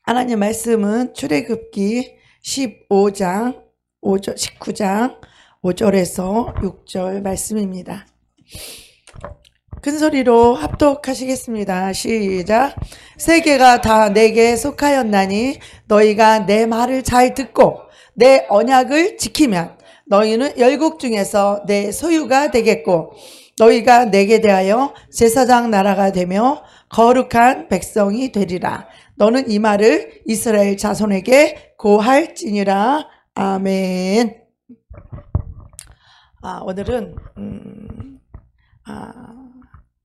하나님 말씀은 출애굽기 15장 19장 5절에서 6절 말씀입니다. 큰 소리로 합독하시겠습니다. 시작. 세계가 다 내게 속하였나니 너희가 내 말을 잘 듣고 내 언약을 지키면 너희는 열국 중에서 내 소유가 되겠고 너희가 내게 대하여 제사장 나라가 되며 거룩한 백성이 되리라. 너는 이 말을 이스라엘 자손에게 고할지니라. 아멘. 오늘은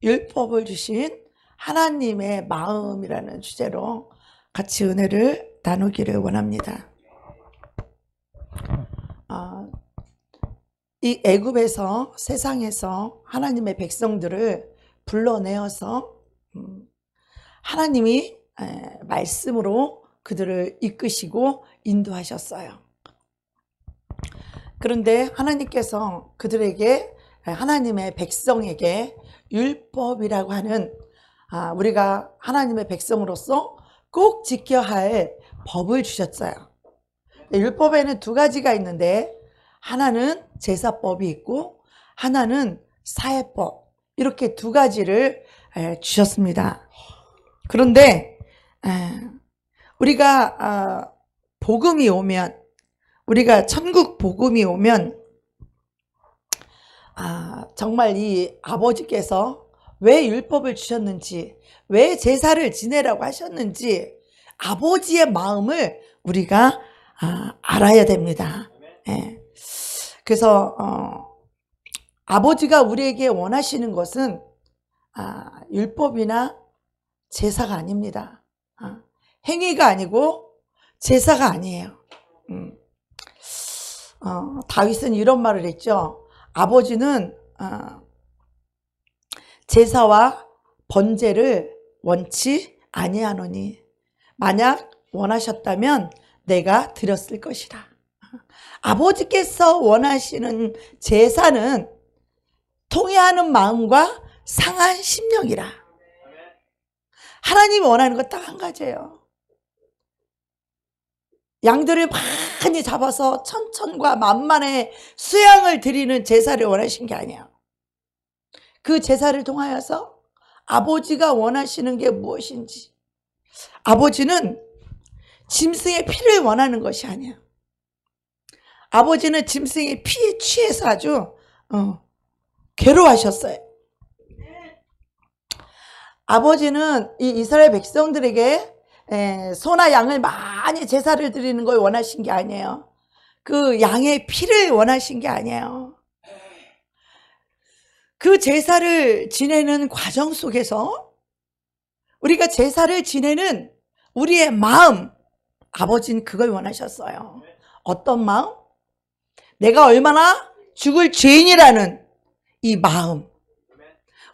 율법을 주신 하나님의 마음이라는 주제로 같이 은혜를 나누기를 원합니다. 이 애굽에서 세상에서 하나님의 백성들을 불러내어서 하나님이 말씀으로 그들을 이끄시고 인도하셨어요. 그런데 하나님께서 그들에게, 하나님의 백성에게 율법이라고 하는 우리가 하나님의 백성으로서 꼭 지켜야 할 법을 주셨어요. 율법에는 두 가지가 있는데 하나는 제사법이 있고 하나는 사회법, 이렇게 두 가지를 주셨습니다. 그런데 우리가 복음이 오면, 우리가 천국 복음이 오면 정말 이 아버지께서 왜 율법을 주셨는지, 왜 제사를 지내라고 하셨는지 아버지의 마음을 우리가 알아야 됩니다. 그래서 아버지가 우리에게 원하시는 것은 율법이나 제사가 아닙니다. 행위가 아니고 제사가 아니에요. 다윗은 이런 말을 했죠. 아버지는 제사와 번제를 원치 아니하노니 만약 원하셨다면 내가 드렸을 것이다. 아버지께서 원하시는 제사는 통회하는 마음과 상한 심령이라. 하나님이 원하는 것 딱 한 가지예요. 양들을 많이 잡아서 천천과 만만의 수양을 드리는 제사를 원하신 게 아니에요. 그 제사를 통하여서 아버지가 원하시는 게 무엇인지, 아버지는 짐승의 피를 원하는 것이 아니에요. 아버지는 짐승의 피에 취해서 아주 괴로워하셨어요. 아버지는 이 이스라엘 백성들에게 소나 양을 많이 제사를 드리는 걸 원하신 게 아니에요. 그 양의 피를 원하신 게 아니에요. 그 제사를 지내는 과정 속에서 우리가 제사를 지내는 우리의 마음, 아버지는 그걸 원하셨어요. 어떤 마음? 내가 얼마나 죽을 죄인이라는 이 마음.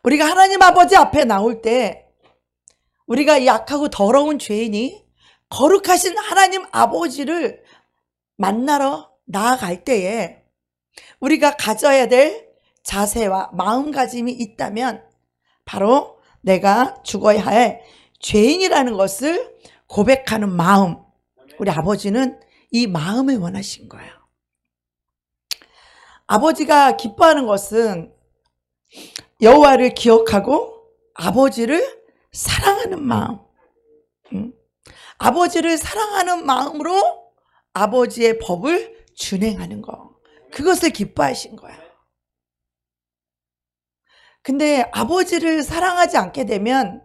우리가 하나님 아버지 앞에 나올 때 우리가 이 악하고 더러운 죄인이 거룩하신 하나님 아버지를 만나러 나아갈 때에 우리가 가져야 될 자세와 마음가짐이 있다면 바로 내가 죽어야 할 죄인이라는 것을 고백하는 마음. 우리 아버지는 이 마음을 원하신 거예요. 아버지가 기뻐하는 것은 여호와를 기억하고 아버지를 사랑하는 마음. 아버지를 사랑하는 마음으로 아버지의 법을 준행하는 거. 그것을 기뻐하신 거야. 근데 아버지를 사랑하지 않게 되면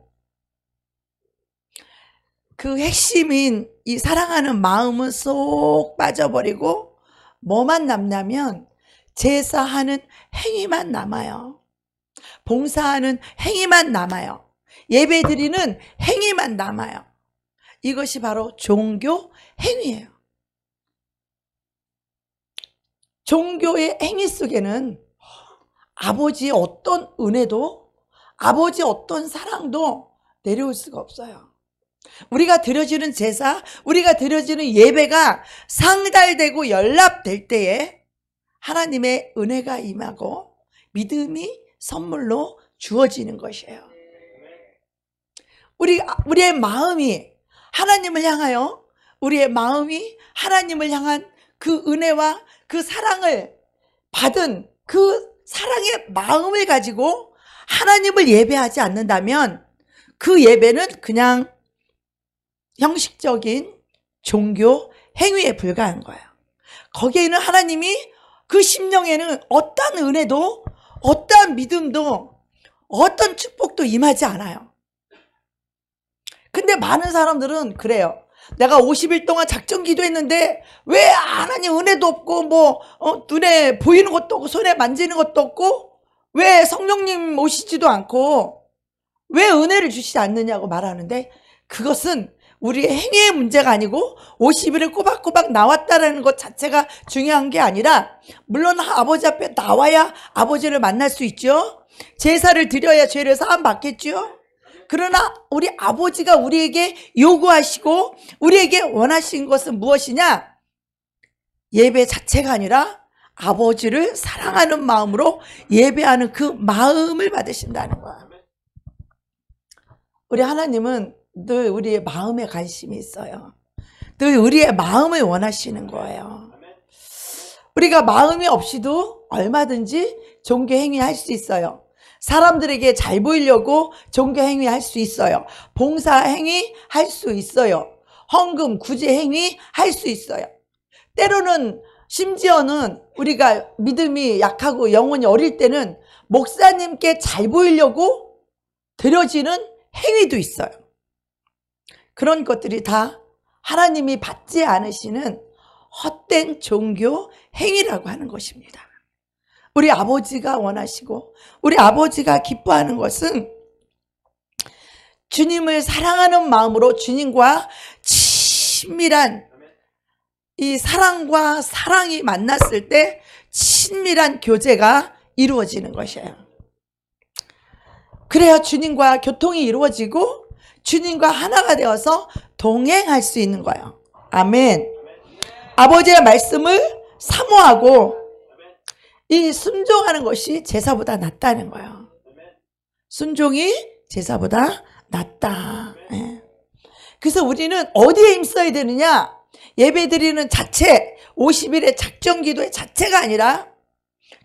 그 핵심인 이 사랑하는 마음은 쏙 빠져버리고 뭐만 남냐면 제사하는 행위만 남아요. 봉사하는 행위만 남아요. 예배드리는 행위만 남아요. 이것이 바로 종교 행위예요. 종교의 행위 속에는 아버지의 어떤 은혜도, 아버지의 어떤 사랑도 내려올 수가 없어요. 우리가 드려지는 제사, 우리가 드려지는 예배가 상달되고 연락될 때에 하나님의 은혜가 임하고 믿음이 선물로 주어지는 것이에요. 우리의 마음이 하나님을 향하여 우리의 마음이 하나님을 향한 그 은혜와 그 사랑을 받은 그 사랑의 마음을 가지고 하나님을 예배하지 않는다면 그 예배는 그냥 형식적인 종교 행위에 불과한 거예요. 거기에는 하나님이 그 심령에는 어떠한 은혜도 어떠한 믿음도 어떤 축복도 임하지 않아요. 근데 많은 사람들은 그래요. 내가 50일 동안 작정 기도했는데 왜 하나님 은혜도 없고 눈에 보이는 것도 없고 손에 만지는 것도 없고 왜 성령님 오시지도 않고 왜 은혜를 주시지 않느냐고 말하는데, 그것은 우리의 행위의 문제가 아니고 50일을 꼬박꼬박 나왔다라는 것 자체가 중요한 게 아니라, 물론 아버지 앞에 나와야 아버지를 만날 수 있죠. 제사를 드려야 죄를 사함 받겠죠. 그러나 우리 아버지가 우리에게 요구하시고 우리에게 원하신 것은 무엇이냐? 예배 자체가 아니라 아버지를 사랑하는 마음으로 예배하는 그 마음을 받으신다는 거야. 우리 하나님은 늘 우리의 마음에 관심이 있어요. 늘 우리의 마음을 원하시는 거예요. 우리가 마음이 없이도 얼마든지 종교 행위 할 수 있어요. 사람들에게 잘 보이려고 종교 행위 할 수 있어요. 봉사 행위 할 수 있어요. 헌금 구제 행위 할 수 있어요. 때로는 심지어는 우리가 믿음이 약하고 영혼이 어릴 때는 목사님께 잘 보이려고 드려지는 행위도 있어요. 그런 것들이 다 하나님이 받지 않으시는 헛된 종교 행위라고 하는 것입니다. 우리 아버지가 원하시고 우리 아버지가 기뻐하는 것은 주님을 사랑하는 마음으로 주님과 친밀한 이 사랑과 사랑이 만났을 때 친밀한 교제가 이루어지는 것이에요. 그래야 주님과 교통이 이루어지고 주님과 하나가 되어서 동행할 수 있는 거예요. 아멘. 아버지의 말씀을 사모하고 이 순종하는 것이 제사보다 낫다는 거예요. 순종이 제사보다 낫다. 그래서 우리는 어디에 힘써야 되느냐? 예배드리는 자체, 50일의 작정기도의 자체가 아니라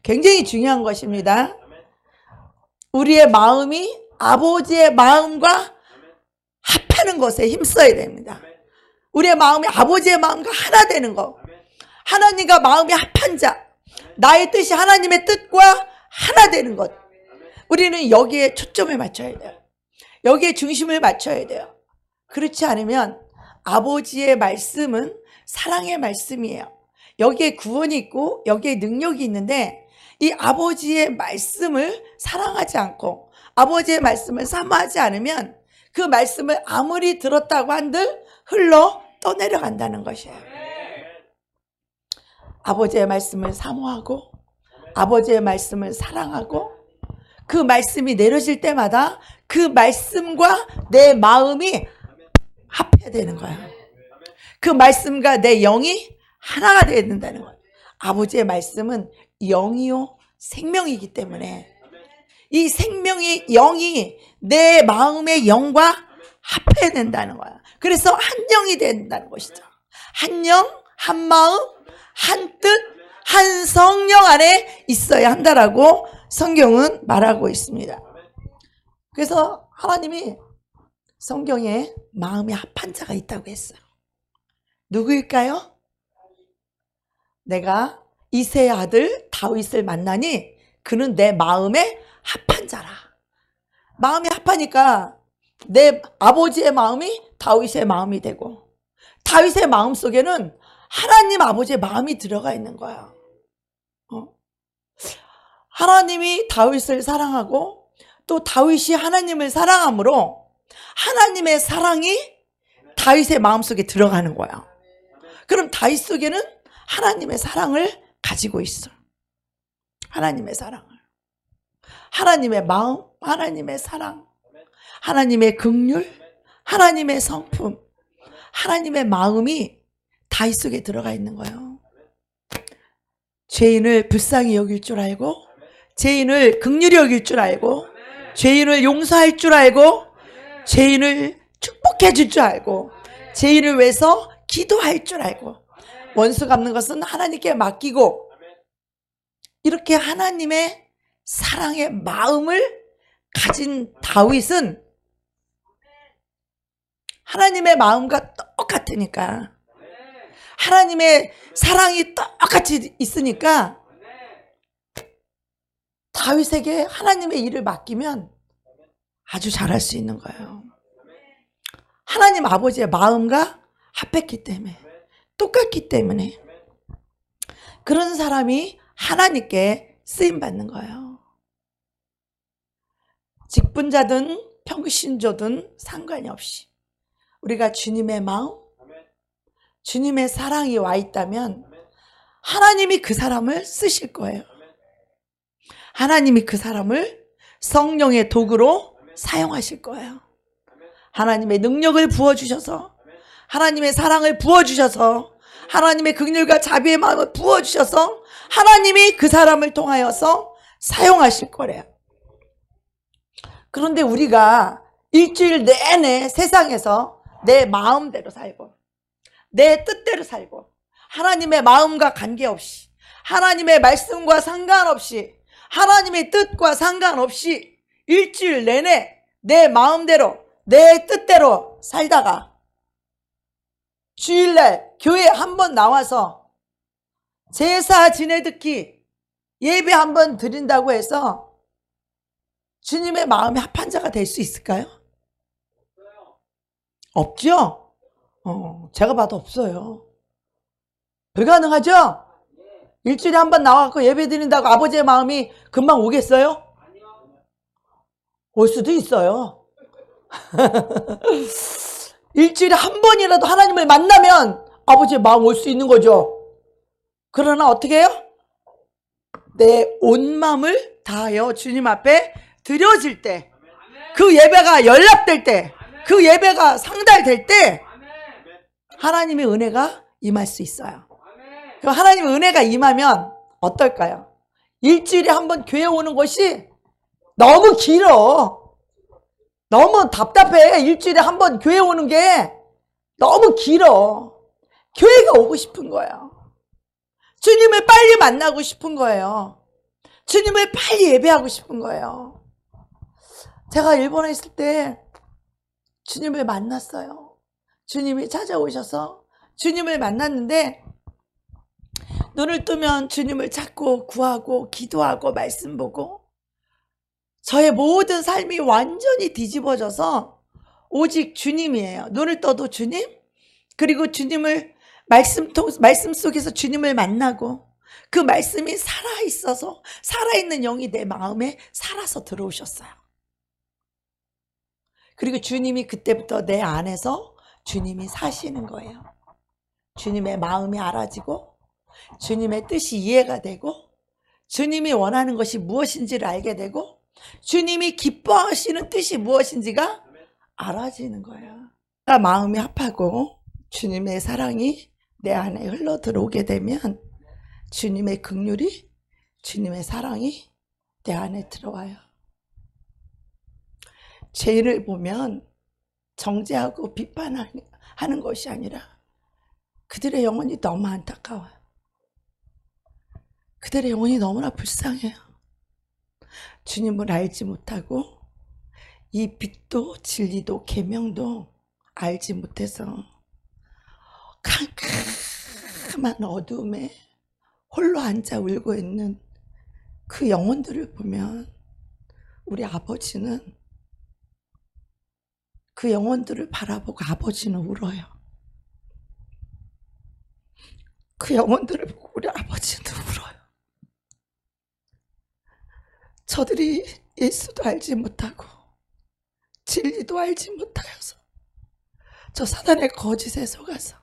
굉장히 중요한 것입니다. 우리의 마음이 아버지의 마음과 합하는 것에 힘써야 됩니다. 우리의 마음이 아버지의 마음과 하나 되는 것. 하나님과 마음이 합한 자, 나의 뜻이 하나님의 뜻과 하나 되는 것. 우리는 여기에 초점을 맞춰야 돼요. 여기에 중심을 맞춰야 돼요. 그렇지 않으면 아버지의 말씀은 사랑의 말씀이에요. 여기에 구원이 있고 여기에 능력이 있는데 이 아버지의 말씀을 사랑하지 않고 아버지의 말씀을 사모하지 않으면 그 말씀을 아무리 들었다고 한들 흘러 떠내려간다는 것이에요. 아버지의 말씀을 사모하고 아버지의 말씀을 사랑하고 그 말씀이 내려질 때마다 그 말씀과 내 마음이 합해야 되는 거예요. 그 말씀과 내 영이 하나가 되어야 된다는 거예요. 아버지의 말씀은 영이요 생명이기 때문에 이 생명의 영이 내 마음의 영과 합해야 된다는 거야. 그래서 한 영이 된다는 것이죠. 한 영, 한 마음, 한 뜻, 한 성령 안에 있어야 한다라고 성경은 말하고 있습니다. 그래서 하나님이 성경에 마음이 합한 자가 있다고 했어요. 누구일까요? 내가 이새의 아들 다윗을 만나니 그는 내 마음에 합한 자라. 마음이 합하니까 내 아버지의 마음이 다윗의 마음이 되고 다윗의 마음 속에는 하나님 아버지의 마음이 들어가 있는 거야. 하나님이 다윗을 사랑하고 또 다윗이 하나님을 사랑함으로 하나님의 사랑이 다윗의 마음속에 들어가는 거야. 그럼 다윗 속에는 하나님의 사랑을 가지고 있어. 하나님의 사랑을. 하나님의 마음, 하나님의 사랑, 하나님의 긍휼, 하나님의 성품, 하나님의 마음이 다윗 속에 들어가 있는 거예요. 죄인을 불쌍히 여길 줄 알고 죄인을 긍휼히 여길 줄 알고 죄인을 용서할 줄 알고 죄인을 축복해 줄 줄 알고 제 일을 위해서 기도할 줄 알고 원수 갚는 것은 하나님께 맡기고 이렇게 하나님의 사랑의 마음을 가진 다윗은 하나님의 마음과 똑같으니까 하나님의 사랑이 똑같이 있으니까 다윗에게 하나님의 일을 맡기면 아주 잘할 수 있는 거예요. 하나님 아버지의 마음과 합했기 때문에 똑같기 때문에 그런 사람이 하나님께 쓰임받는 거예요. 직분자든 평신조든 상관이 없이 우리가 주님의 마음, 주님의 사랑이 와 있다면 하나님이 그 사람을 쓰실 거예요. 하나님이 그 사람을 성령의 도구로 사용하실 거예요. 하나님의 능력을 부어주셔서 하나님의 사랑을 부어주셔서 하나님의 긍휼과 자비의 마음을 부어주셔서 하나님이 그 사람을 통하여서 사용하실 거래요. 그런데 우리가 일주일 내내 세상에서 내 마음대로 살고 내 뜻대로 살고 하나님의 마음과 관계없이 하나님의 말씀과 상관없이 하나님의 뜻과 상관없이 일주일 내내 내 마음대로 내 뜻대로 살다가 주일날 교회 한번 나와서 제사 지내 듣기 예배 한번 드린다고 해서 주님의 마음에 합한 자가 될 수 있을까요? 없죠? 제가 봐도 없어요. 불가능하죠? 일주일에 한번 나와서 예배 드린다고 아버지의 마음이 금방 오겠어요? 올 수도 있어요. 일주일에 한 번이라도 하나님을 만나면 아버지의 마음 올 수 있는 거죠. 그러나 어떻게 해요? 내 온 마음을 다하여 주님 앞에 드려질 때, 그 예배가 연락될 때, 그 예배가 상달될 때 하나님의 은혜가 임할 수 있어요. 그럼 하나님의 은혜가 임하면 어떨까요? 일주일에 한 번 교회 오는 것이 너무 길어. 너무 답답해. 일주일에 한 번 교회 오는 게 너무 길어. 교회가 오고 싶은 거예요. 주님을 빨리 만나고 싶은 거예요. 주님을 빨리 예배하고 싶은 거예요. 제가 일본에 있을 때 주님을 만났어요. 주님이 찾아오셔서 주님을 만났는데 눈을 뜨면 주님을 찾고 구하고 기도하고 말씀 보고 저의 모든 삶이 완전히 뒤집어져서 오직 주님이에요. 눈을 떠도 주님, 그리고 주님을 말씀 속에서 주님을 만나고 그 말씀이 살아있어서 살아있는 영이 내 마음에 살아서 들어오셨어요. 그리고 주님이 그때부터 내 안에서 주님이 사시는 거예요. 주님의 마음이 알아지고 주님의 뜻이 이해가 되고 주님이 원하는 것이 무엇인지를 알게 되고 주님이 기뻐하시는 뜻이 무엇인지가 알아지는 거예요. 마음이 합하고 주님의 사랑이 내 안에 흘러 들어오게 되면 주님의 긍휼이 주님의 사랑이 내 안에 들어와요. 죄를 보면 정죄하고 비판하는 것이 아니라 그들의 영혼이 너무 안타까워요. 그들의 영혼이 너무나 불쌍해요. 주님을 알지 못하고 이 빛도 진리도 계명도 알지 못해서 캄캄한 어두움에 홀로 앉아 울고 있는 그 영혼들을 보면 우리 아버지는 그 영혼들을 바라보고 아버지는 울어요. 그 영혼들을 보고 우리 아버지는 울어요. 저들이 예수도 알지 못하고 진리도 알지 못하여서 저 사단의 거짓에 속아서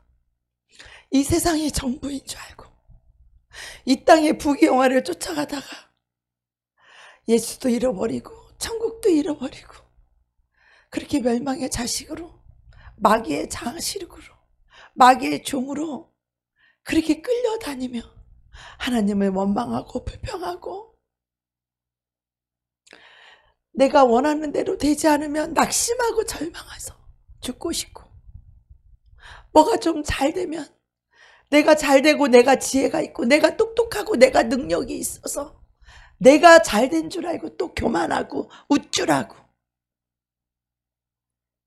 이 세상이 전부인 줄 알고 이 땅의 부귀영화를 쫓아가다가 예수도 잃어버리고 천국도 잃어버리고 그렇게 멸망의 자식으로 마귀의 자식으로 마귀의 종으로 그렇게 끌려다니며 하나님을 원망하고 불평하고 내가 원하는 대로 되지 않으면 낙심하고 절망해서 죽고 싶고 뭐가 좀 잘 되면 내가 잘 되고 내가 지혜가 있고 내가 똑똑하고 내가 능력이 있어서 내가 잘 된 줄 알고 또 교만하고 우쭐하고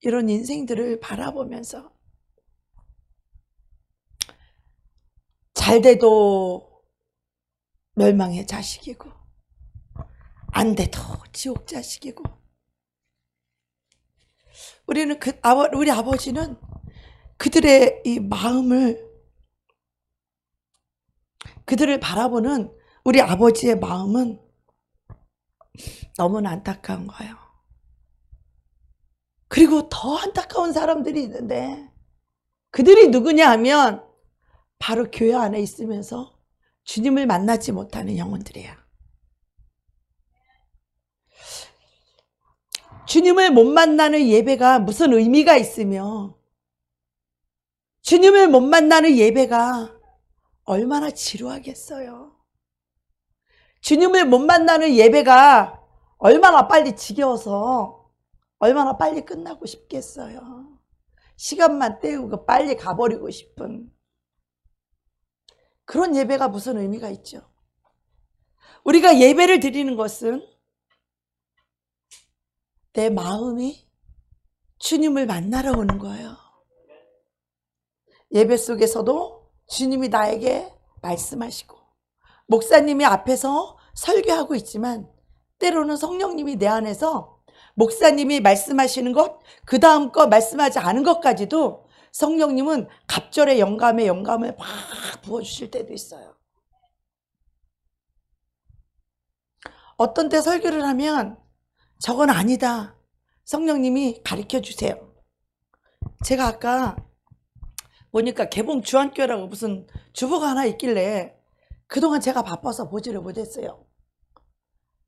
이런 인생들을 바라보면서 잘 돼도 멸망의 자식이고 안 돼도 지옥 자식이고 우리는 우리 아버지는 그들의 이 마음을 그들을 바라보는 우리 아버지의 마음은 너무나 안타까운 거예요. 그리고 더 안타까운 사람들이 있는데 그들이 누구냐 하면 바로 교회 안에 있으면서 주님을 만나지 못하는 영혼들이에요. 주님을 못 만나는 예배가 무슨 의미가 있으며 주님을 못 만나는 예배가 얼마나 지루하겠어요. 주님을 못 만나는 예배가 얼마나 빨리 지겨워서 얼마나 빨리 끝나고 싶겠어요. 시간만 때우고 빨리 가버리고 싶은 그런 예배가 무슨 의미가 있죠. 우리가 예배를 드리는 것은 내 마음이 주님을 만나러 오는 거예요. 예배 속에서도 주님이 나에게 말씀하시고 목사님이 앞에서 설교하고 있지만 때로는 성령님이 내 안에서 목사님이 말씀하시는 것, 그 다음 거 말씀하지 않은 것까지도 성령님은 갑절의 영감에 영감을 막 부어주실 때도 있어요. 어떤 때 설교를 하면 저건 아니다. 성령님이 가르쳐 주세요. 제가 아까 보니까 개봉 주안교회라고 무슨 주보가 하나 있길래 그동안 제가 바빠서 보지를 못했어요.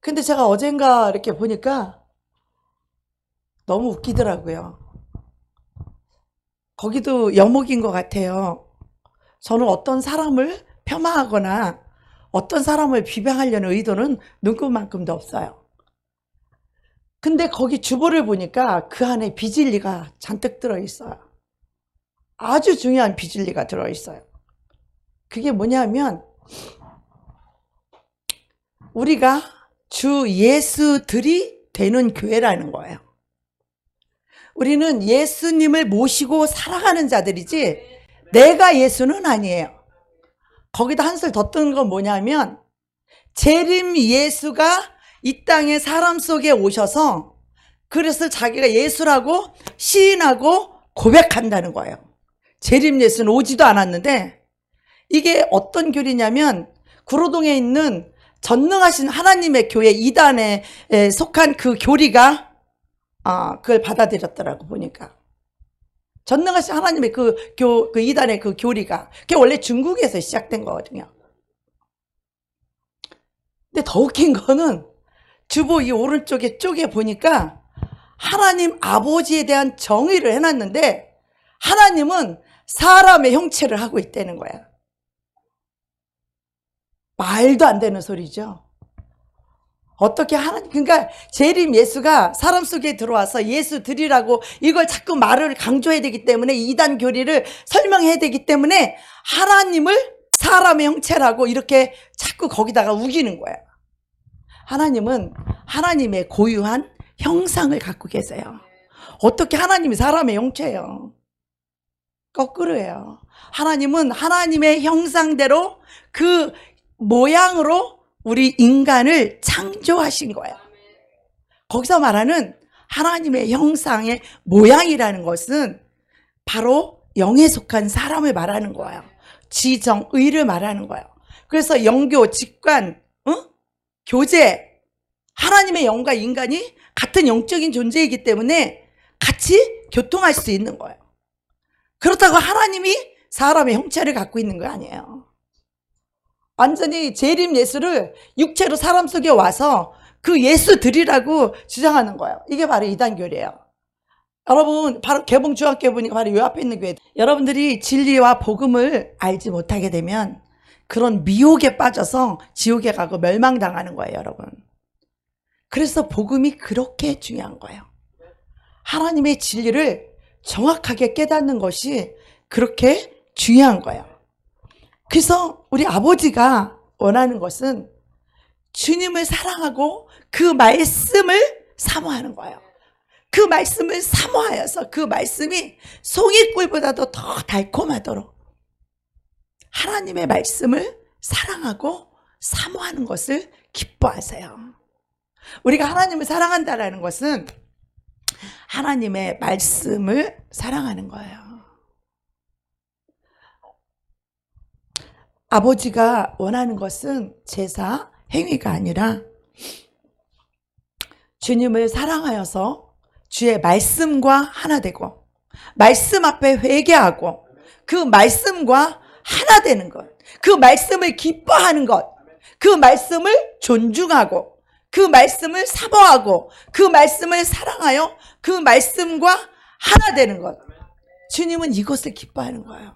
근데 제가 어젠가 이렇게 보니까 너무 웃기더라고요. 거기도 여목인 것 같아요. 저는 어떤 사람을 폄하하거나 어떤 사람을 비방하려는 의도는 눈꼽만큼도 없어요. 근데 거기 주보를 보니까 그 안에 비진리가 잔뜩 들어있어요. 아주 중요한 비진리가 들어있어요. 그게 뭐냐면 우리가 주 예수들이 되는 교회라는 거예요. 우리는 예수님을 모시고 살아가는 자들이지 내가 예수는 아니에요. 거기다 한술 더 뜬 건 뭐냐면 재림 예수가 이 땅에 사람 속에 오셔서 그래서 자기가 예수라고 시인하고 고백한다는 거예요. 재림 예수는 오지도 않았는데 이게 어떤 교리냐면 구로동에 있는 전능하신 하나님의 교회 2단에 속한 그 교리가 그걸 받아들였더라고 보니까. 전능하신 하나님의 그 2단의 그 교리가 그게 원래 중국에서 시작된 거거든요. 근데 더 웃긴 거는 주보 이 오른쪽에 쪼개 보니까 하나님 아버지에 대한 정의를 해놨는데 하나님은 사람의 형체를 하고 있다는 거야. 말도 안 되는 소리죠. 어떻게 하나님, 그러니까 재림 예수가 사람 속에 들어와서 예수 드리라고 이걸 자꾸 말을 강조해야 되기 때문에 이단 교리를 설명해야 되기 때문에 하나님을 사람의 형체라고 이렇게 자꾸 거기다가 우기는 거예요. 하나님은 하나님의 고유한 형상을 갖고 계세요. 어떻게 하나님이 사람의 형체예요? 거꾸로예요. 하나님은 하나님의 형상대로 그 모양으로 우리 인간을 창조하신 거예요. 거기서 말하는 하나님의 형상의 모양이라는 것은 바로 영에 속한 사람을 말하는 거예요. 지정의를 말하는 거예요. 그래서 영교, 직관, 교제, 하나님의 영과 인간이 같은 영적인 존재이기 때문에 같이 교통할 수 있는 거예요. 그렇다고 하나님이 사람의 형체를 갖고 있는 거 아니에요. 완전히 재림 예수를 육체로 사람 속에 와서 그 예수 드리라고 주장하는 거예요. 이게 바로 이단교리예요. 여러분, 바로 개봉 중학교에 보니까 바로 요 앞에 있는 교회. 여러분들이 진리와 복음을 알지 못하게 되면 그런 미혹에 빠져서 지옥에 가고 멸망당하는 거예요, 여러분. 그래서 복음이 그렇게 중요한 거예요. 하나님의 진리를 정확하게 깨닫는 것이 그렇게 중요한 거예요. 그래서 우리 아버지가 원하는 것은 주님을 사랑하고 그 말씀을 사모하는 거예요. 그 말씀을 사모하여서 그 말씀이 송이꿀보다도 더 달콤하도록 하나님의 말씀을 사랑하고 사모하는 것을 기뻐하세요. 우리가 하나님을 사랑한다라는 것은 하나님의 말씀을 사랑하는 거예요. 아버지가 원하는 것은 제사, 행위가 아니라 주님을 사랑하여서 주의 말씀과 하나 되고 말씀 앞에 회개하고 그 말씀과 하나 되는 것, 그 말씀을 기뻐하는 것, 그 말씀을 존중하고 그 말씀을 사모하고 그 말씀을 사랑하여 그 말씀과 하나 되는 것. 주님은 이것을 기뻐하는 거예요.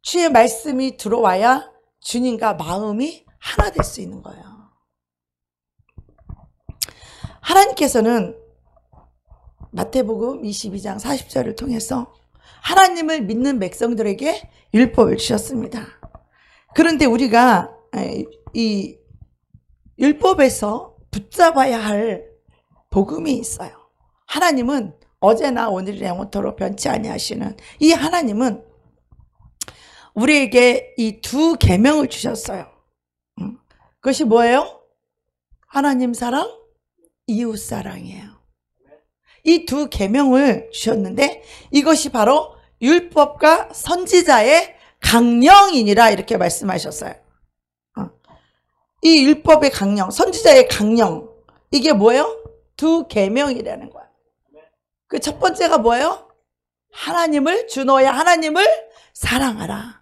주의 말씀이 들어와야 주님과 마음이 하나 될 수 있는 거예요. 하나님께서는 마태복음 22장 40절을 통해서 하나님을 믿는 백성들에게 율법을 주셨습니다. 그런데 우리가 이 율법에서 붙잡아야 할 복음이 있어요. 하나님은 어제나 오늘이나 영원토록 변치 아니하시는 이 하나님은 우리에게 이 두 계명을 주셨어요. 그것이 뭐예요? 하나님 사랑, 이웃 사랑이에요. 이 두 계명을 주셨는데 이것이 바로 율법과 선지자의 강령이니라 이렇게 말씀하셨어요. 이 율법의 강령, 선지자의 강령, 이게 뭐예요? 두 계명이라는 거야. 그 첫 번째가 뭐예요? 하나님을, 주 너의 하나님을 사랑하라.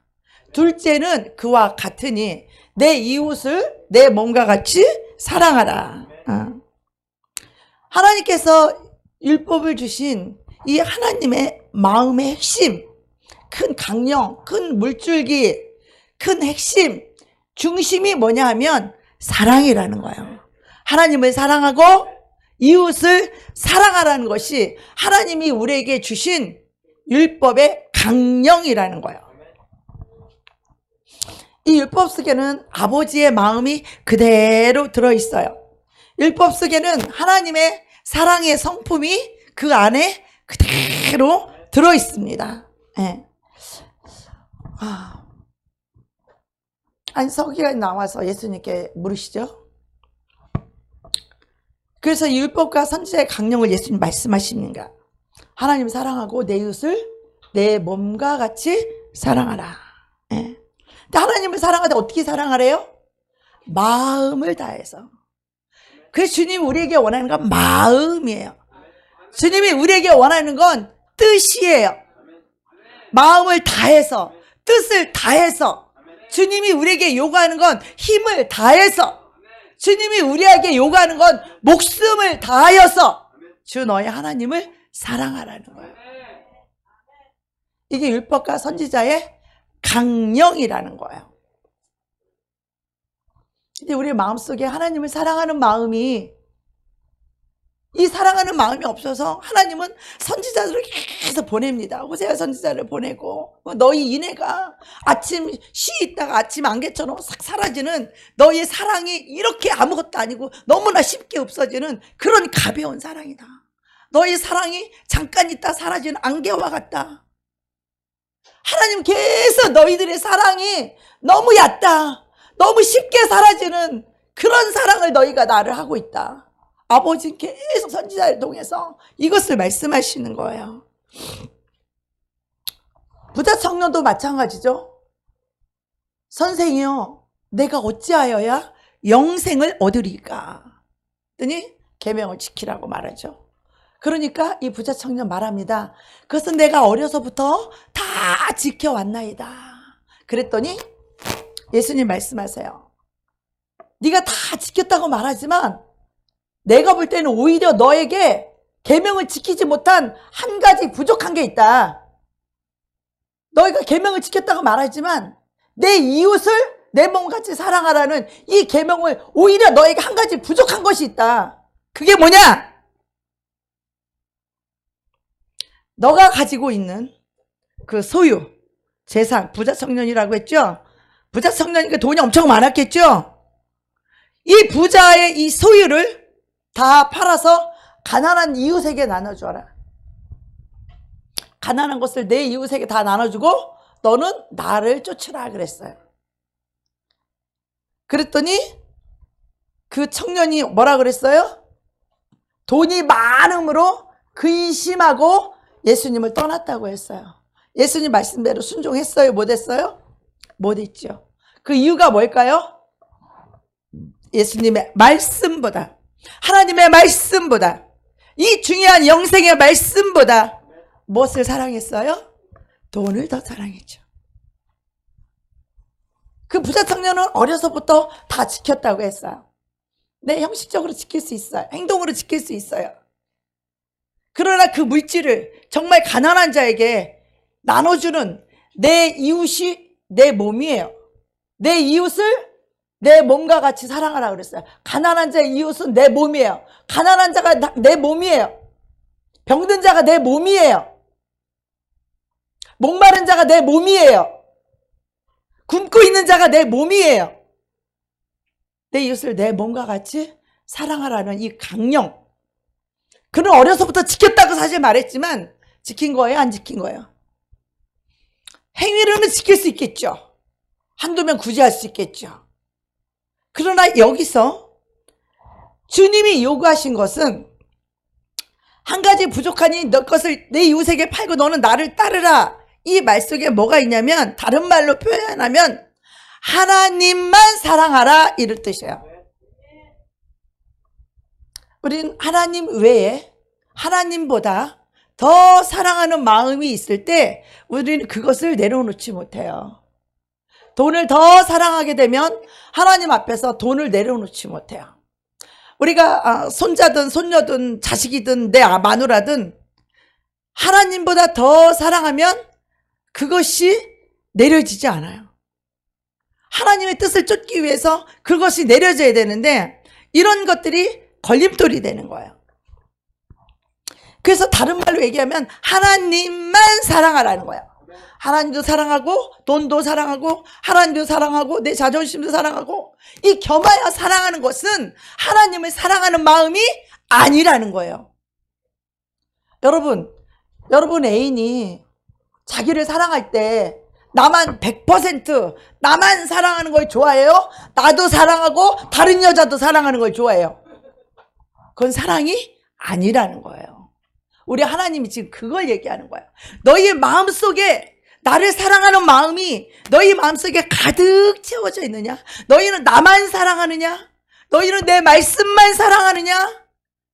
둘째는 그와 같으니 내 이웃을 내 몸과 같이 사랑하라. 하나님께서 율법을 주신 이 하나님의 마음의 핵심, 큰 강령, 큰 물줄기, 큰 핵심, 중심이 뭐냐 하면 사랑이라는 거예요. 하나님을 사랑하고 이웃을 사랑하라는 것이 하나님이 우리에게 주신 율법의 강령이라는 거예요. 이 율법 속에는 아버지의 마음이 그대로 들어있어요. 율법 속에는 하나님의 사랑의 성품이 그 안에 그대로 들어있습니다. 네. 서기관이 나와서 예수님께 물으시죠. 그래서 이 율법과 선지자의 강령을 예수님 말씀하십니다. 하나님 사랑하고 내 이웃을 내 몸과 같이 사랑하라. 네. 근데 하나님을 사랑하되 어떻게 사랑하래요? 마음을 다해서. 그래서 주님이 우리에게 원하는 건 마음이에요. 주님이 우리에게 원하는 건 뜻이에요. 마음을 다해서, 뜻을 다해서. 주님이 우리에게 요구하는 건 힘을 다해서. 주님이 우리에게 요구하는 건 목숨을 다하여서 주 너의 하나님을 사랑하라는 거예요. 이게 율법과 선지자의 강령이라는 거예요. 근데 우리 마음속에 하나님을 사랑하는 마음이, 이 사랑하는 마음이 없어서 하나님은 선지자들을 계속 보냅니다. 호세아 선지자를 보내고, 너희 이내가 아침 쉬 있다가 아침 안개처럼 싹 사라지는 너희의 사랑이 이렇게 아무것도 아니고 너무나 쉽게 없어지는 그런 가벼운 사랑이다. 너희 사랑이 잠깐 있다 사라지는 안개와 같다. 하나님 계속 너희들의 사랑이 너무 얕다, 너무 쉽게 사라지는 그런 사랑을 너희가 나를 하고 있다. 아버지는 계속 선지자를 통해서 이것을 말씀하시는 거예요. 부자 청년도 마찬가지죠. 선생이요, 내가 어찌하여야 영생을 얻으리까? 했더니 계명을 지키라고 말하죠. 그러니까 이 부자 청년 말합니다. 그것은 내가 어려서부터 다 지켜왔나이다. 그랬더니 예수님 말씀하세요. 네가 다 지켰다고 말하지만 내가 볼 때는 오히려 너에게 계명을 지키지 못한 한 가지 부족한 게 있다. 너희가 계명을 지켰다고 말하지만 내 이웃을 내 몸같이 사랑하라는 이 계명을 오히려 너에게 한 가지 부족한 것이 있다. 그게 뭐냐? 너가 가지고 있는 그 소유, 재산, 부자 청년이라고 했죠? 부자 청년이니까 돈이 엄청 많았겠죠? 이 부자의 이 소유를 다 팔아서 가난한 이웃에게 나눠줘라. 가난한 것을 내 이웃에게 다 나눠주고 너는 나를 쫓으라 그랬어요. 그랬더니 그 청년이 뭐라 그랬어요? 돈이 많음으로 근심하고 예수님을 떠났다고 했어요. 예수님 말씀대로 순종했어요? 못했어요? 못했죠. 그 이유가 뭘까요? 예수님의 말씀보다, 하나님의 말씀보다, 이 중요한 영생의 말씀보다 무엇을 사랑했어요? 돈을 더 사랑했죠. 그 부자 청년은 어려서부터 다 지켰다고 했어요. 네, 형식적으로 지킬 수 있어요. 행동으로 지킬 수 있어요. 그러나 그 물질을 정말 가난한 자에게 나눠주는 내 이웃이 내 몸이에요. 내 이웃을 내 몸과 같이 사랑하라 그랬어요. 가난한 자의 이웃은 내 몸이에요. 가난한 자가 내 몸이에요. 병든 자가 내 몸이에요. 목마른 자가 내 몸이에요. 굶고 있는 자가 내 몸이에요. 내 이웃을 내 몸과 같이 사랑하라는 이 강령. 그는 어려서부터 지켰다고 사실 말했지만 지킨 거예요? 안 지킨 거예요? 행위로는 지킬 수 있겠죠. 한두 명 구제할 수 있겠죠. 그러나 여기서 주님이 요구하신 것은 한 가지 부족하니 너 것을 내 이웃에게 팔고 너는 나를 따르라. 이 말 속에 뭐가 있냐면 다른 말로 표현하면 하나님만 사랑하라 이럴 뜻이에요. 우리는 하나님 외에 하나님보다 더 사랑하는 마음이 있을 때 우리는 그것을 내려놓지 못해요. 돈을 더 사랑하게 되면 하나님 앞에서 돈을 내려놓지 못해요. 우리가 손자든 손녀든 자식이든 내 마누라든 하나님보다 더 사랑하면 그것이 내려지지 않아요. 하나님의 뜻을 쫓기 위해서 그것이 내려져야 되는데 이런 것들이 걸림돌이 되는 거예요. 그래서 다른 말로 얘기하면 하나님만 사랑하라는 거예요. 하나님도 사랑하고 돈도 사랑하고 하나님도 사랑하고 내 자존심도 사랑하고 이 겸하여 사랑하는 것은 하나님을 사랑하는 마음이 아니라는 거예요. 여러분 애인이 자기를 사랑할 때 나만 100% 나만 사랑하는 걸 좋아해요? 나도 사랑하고 다른 여자도 사랑하는 걸 좋아해요? 그건 사랑이 아니라는 거예요. 우리 하나님이 지금 그걸 얘기하는 거예요. 너희 마음속에 나를 사랑하는 마음이 너희 마음속에 가득 채워져 있느냐? 너희는 나만 사랑하느냐? 너희는 내 말씀만 사랑하느냐?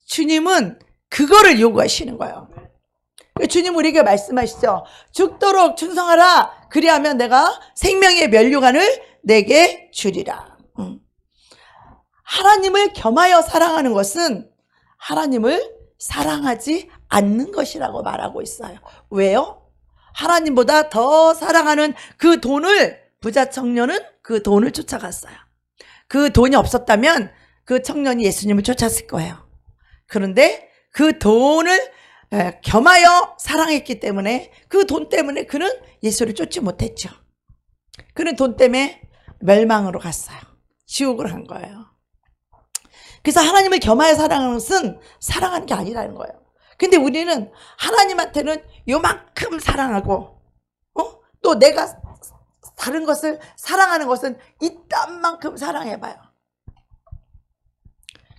주님은 그거를 요구하시는 거예요. 주님 우리에게 말씀하시죠. 죽도록 충성하라. 그리하면 내가 생명의 면류관을 내게 주리라. 하나님을 겸하여 사랑하는 것은 하나님을 사랑하지 않는 것이라고 말하고 있어요. 왜요? 하나님보다 더 사랑하는 그 돈을 부자 청년은 그 돈을 쫓아갔어요. 그 돈이 없었다면 그 청년이 예수님을 쫓았을 거예요. 그런데 그 돈을 겸하여 사랑했기 때문에 그 돈 때문에 그는 예수를 쫓지 못했죠. 그는 돈 때문에 멸망으로 갔어요. 지옥을 간 거예요. 그래서 하나님을 겸하여 사랑하는 것은 사랑하는 게 아니라는 거예요. 근데 우리는 하나님한테는 요만큼 사랑하고 또 내가 다른 것을 사랑하는 것은 이딴만큼 사랑해봐요.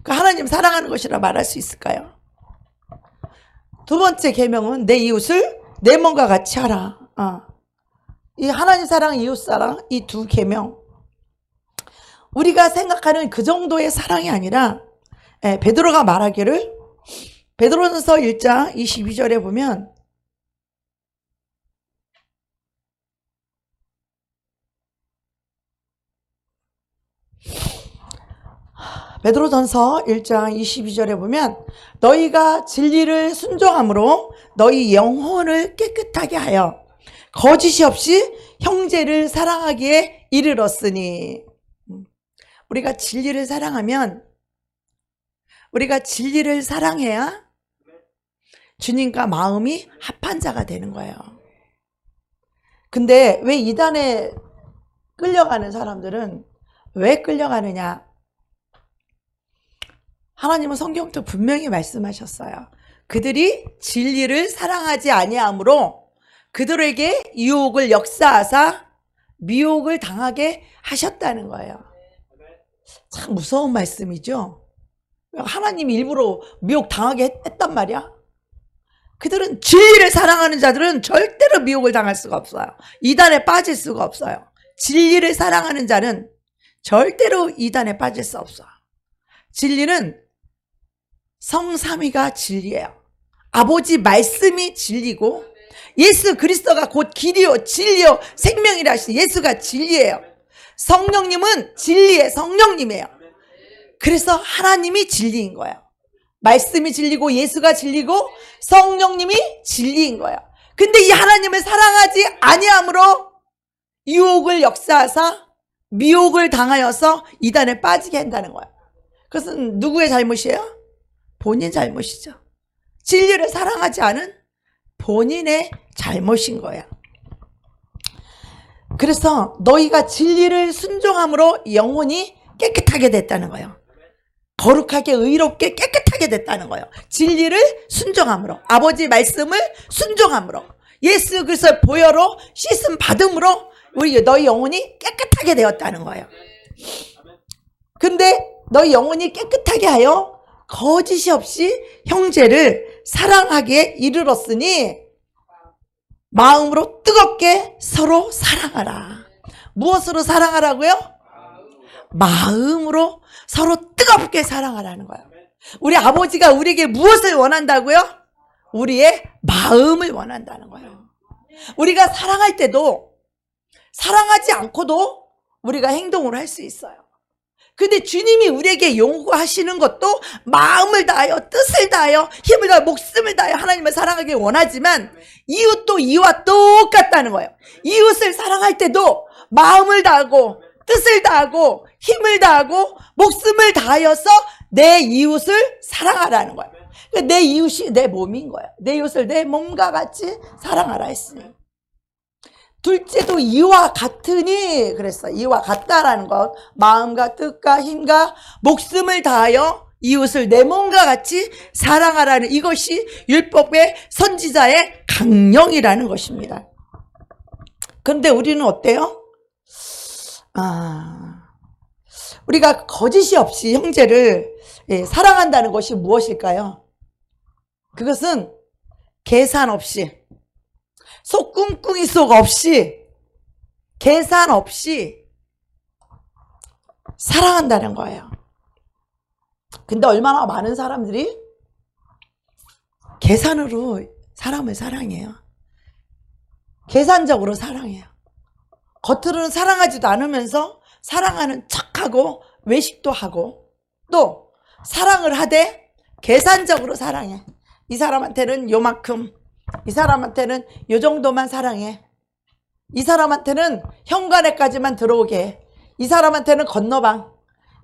그 하나님 사랑하는 것이라 말할 수 있을까요? 두 번째 계명은 내 이웃을 내 몸과 같이 하라. 이 하나님 사랑, 이웃 사랑 이 두 계명 우리가 생각하는 그 정도의 사랑이 아니라 베드로가 말하기를 베드로전서 1장 22절에 보면 베드로전서 1장 22절에 보면 너희가 진리를 순종함으로 너희 영혼을 깨끗하게 하여 거짓이 없이 형제를 사랑하기에 이르렀으니 우리가 진리를 사랑하면 우리가 진리를 사랑해야 주님과 마음이 합한 자가 되는 거예요. 근데 왜 이단에 끌려가는 사람들은 왜 끌려가느냐? 하나님은 성경부터 분명히 말씀하셨어요. 그들이 진리를 사랑하지 아니하므로 그들에게 유혹을 역사하사 미혹을 당하게 하셨다는 거예요. 참 무서운 말씀이죠. 하나님이 일부러 미혹 당하게 했단 말이야. 그들은 진리를 사랑하는 자들은 절대로 미혹을 당할 수가 없어요. 이단에 빠질 수가 없어요. 진리를 사랑하는 자는 절대로 이단에 빠질 수 없어요. 진리는 성삼위가 진리예요. 아버지 말씀이 진리고 예수 그리스도가 곧 길이요 진리요 생명이라 하신 예수가 진리예요. 성령님은 진리의 성령님이에요. 그래서 하나님이 진리인 거예요. 말씀이 진리고 예수가 진리고 성령님이 진리인 거예요. 근데 이 하나님을 사랑하지 아니함으로 유혹을 역사하사 미혹을 당하여서 이단에 빠지게 한다는 거예요. 그것은 누구의 잘못이에요? 본인 잘못이죠. 진리를 사랑하지 않은 본인의 잘못인 거예요. 그래서 너희가 진리를 순종함으로 영혼이 깨끗하게 됐다는 거예요. 거룩하게 의롭게 깨끗하게 됐다는 거예요. 진리를 순종함으로, 아버지 말씀을 순종함으로, 예수 그리스도의 보혈로 씻음 받음으로 너희 영혼이 깨끗하게 되었다는 거예요. 근데 너희 영혼이 깨끗하게 하여 거짓이 없이 형제를 사랑하기에 이르렀으니 마음으로 뜨겁게 서로 사랑하라. 무엇으로 사랑하라고요? 마음으로 서로 뜨겁게 사랑하라는 거예요. 우리 아버지가 우리에게 무엇을 원한다고요? 우리의 마음을 원한다는 거예요. 우리가 사랑할 때도 사랑하지 않고도 우리가 행동을 할 수 있어요. 근데 주님이 우리에게 요구하시는 것도 마음을 다하여 뜻을 다하여 힘을 다하여 목숨을 다하여 하나님을 사랑하기 원하지만 이웃도 이와 똑같다는 거예요. 이웃을 사랑할 때도 마음을 다하고 뜻을 다하고 힘을 다하고 목숨을 다하여서 내 이웃을 사랑하라는 거예요. 내 이웃이 내 몸인 거예요. 내 이웃을 내 몸과 같이 사랑하라 했으니. 둘째도 이와 같으니 그랬어. 이와 같다라는 것. 마음과 뜻과 힘과 목숨을 다하여 이웃을 내 몸과 같이 사랑하라는 이것이 율법의 선지자의 강령이라는 것입니다. 그런데 우리는 어때요? 우리가 거짓이 없이 형제를 사랑한다는 것이 무엇일까요? 그것은 계산 없이 속 꿍꿍이 속 없이 계산 없이 사랑한다는 거예요. 근데 얼마나 많은 사람들이 계산으로 사람을 사랑해요. 계산적으로 사랑해요. 겉으로는 사랑하지도 않으면서 사랑하는 척하고 외식도 하고 또 사랑을 하되 계산적으로 사랑해. 이 사람한테는 요만큼, 이 사람한테는 요 정도만 사랑해. 이 사람한테는 현관에까지만 들어오게 해. 이 사람한테는 건너방,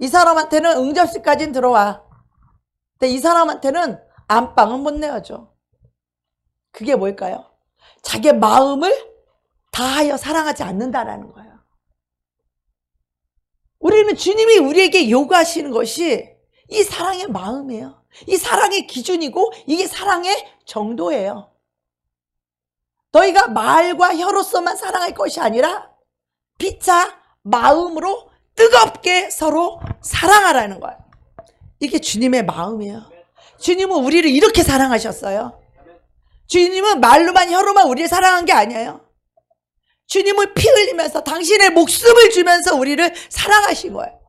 이 사람한테는 응접실까지는 들어와. 근데 이 사람한테는 안방은 못 내어줘. 그게 뭘까요? 자기의 마음을 다하여 사랑하지 않는다라는 거예요. 우리는 주님이 우리에게 요구하시는 것이 이 사랑의 마음이에요. 이 사랑의 기준이고 이게 사랑의 정도예요. 너희가 말과 혀로서만 사랑할 것이 아니라 피차 마음으로 뜨겁게 서로 사랑하라는 거예요. 이게 주님의 마음이에요. 주님은 우리를 이렇게 사랑하셨어요. 주님은 말로만 혀로만 우리를 사랑한 게 아니에요. 주님은 피 흘리면서 당신의 목숨을 주면서 우리를 사랑하신 거예요.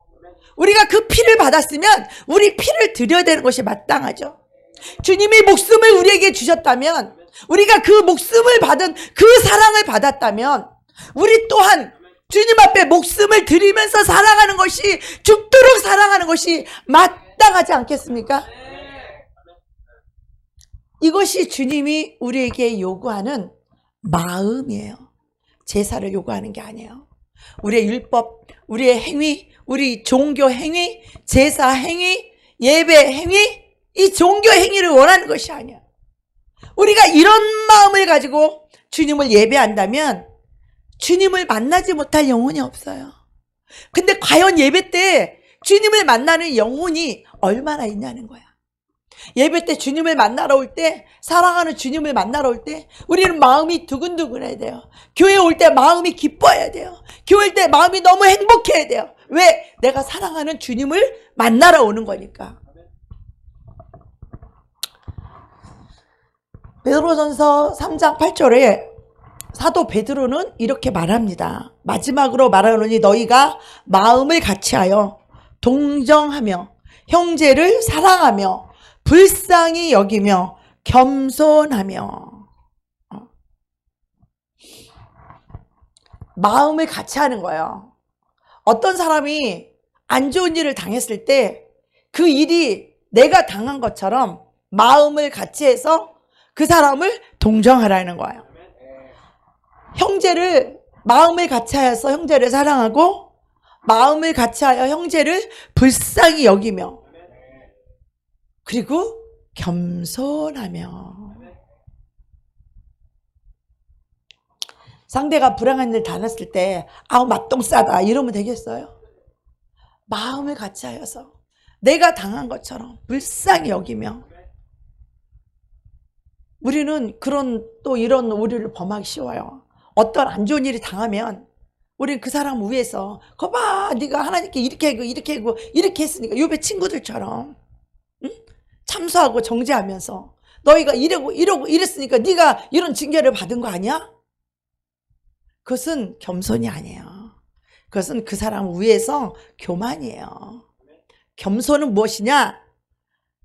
우리가 그 피를 받았으면 우리 피를 드려야 되는 것이 마땅하죠. 주님이 목숨을 우리에게 주셨다면, 우리가 그 목숨을 받은 그 사랑을 받았다면 우리 또한 주님 앞에 목숨을 드리면서 사랑하는 것이, 죽도록 사랑하는 것이 마땅하지 않겠습니까? 이것이 주님이 우리에게 요구하는 마음이에요. 제사를 요구하는 게 아니에요. 우리의 율법, 우리의 행위, 우리 종교 행위, 제사 행위, 예배 행위, 이 종교 행위를 원하는 것이 아니야. 우리가 이런 마음을 가지고 주님을 예배한다면 주님을 만나지 못할 영혼이 없어요. 근데 과연 예배 때 주님을 만나는 영혼이 얼마나 있냐는 거야. 예배 때 주님을 만나러 올 때, 사랑하는 주님을 만나러 올 때 우리는 마음이 두근두근해야 돼요. 교회 올 때 마음이 기뻐해야 돼요. 교회 올 때 마음이 너무 행복해야 돼요. 왜? 내가 사랑하는 주님을 만나러 오는 거니까. 베드로전서 3장 8절에 사도 베드로는 이렇게 말합니다. 마지막으로 말하노니 너희가 마음을 같이하여 동정하며 형제를 사랑하며 불쌍히 여기며 겸손하며. 마음을 같이 하는 거예요. 어떤 사람이 안 좋은 일을 당했을 때 그 일이 내가 당한 것처럼 마음을 같이 해서 그 사람을 동정하라는 거예요. 형제를 마음을 같이 하여서 형제를 사랑하고 마음을 같이 하여 형제를 불쌍히 여기며 그리고 겸손하며. 상대가 불행한 일 당했을 때 아우 맛똥 싸다 이러면 되겠어요? 마음을 같이 하여서 내가 당한 것처럼 불쌍히 여기며. 우리는 또 이런 오류를 범하기 쉬워요. 어떤 안 좋은 일이 당하면 우리는 그 사람 위해서 거봐 네가 하나님께 이렇게 하고 이렇게 하고 이렇게 했으니까 욥의 친구들처럼 응? 참소하고 정죄하면서 너희가 이러고 이랬으니까 네가 이런 징계를 받은 거 아니야? 그것은 겸손이 아니에요. 그것은 그 사람 위해서 교만이에요. 겸손은 무엇이냐?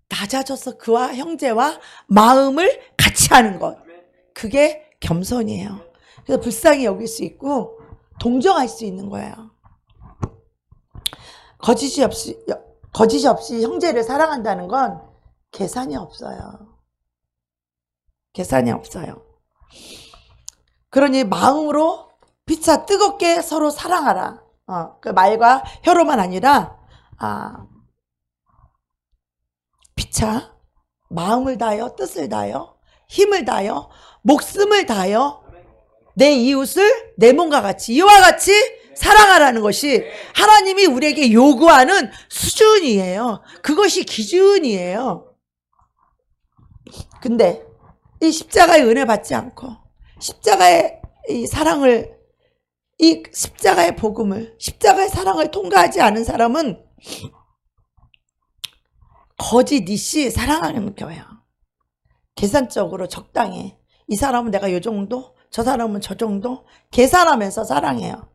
낮아져서 그와 형제와 마음을 같이 하는 것. 그게 겸손이에요. 그래서 불쌍히 여길 수 있고 동정할 수 있는 거예요. 거짓이 없이 형제를 사랑한다는 건 계산이 없어요. 계산이 없어요. 그러니 마음으로 피차 뜨겁게 서로 사랑하라. 그 말과 혀로만 아니라 피차 마음을 다하여 뜻을 다하여 힘을 다하여 목숨을 다하여 내 이웃을 내 몸과 같이 이와 같이 사랑하라는 것이 하나님이 우리에게 요구하는 수준이에요. 그것이 기준이에요. 근데 이 십자가의 은혜 받지 않고 십자가의 이 사랑을, 이 십자가의 복음을, 십자가의 사랑을 통과하지 않은 사람은 거짓이 사랑하는 거예요. 계산적으로 적당히 이 사람은 내가 요 정도, 저 사람은 저 정도 계산하면서 사랑해요.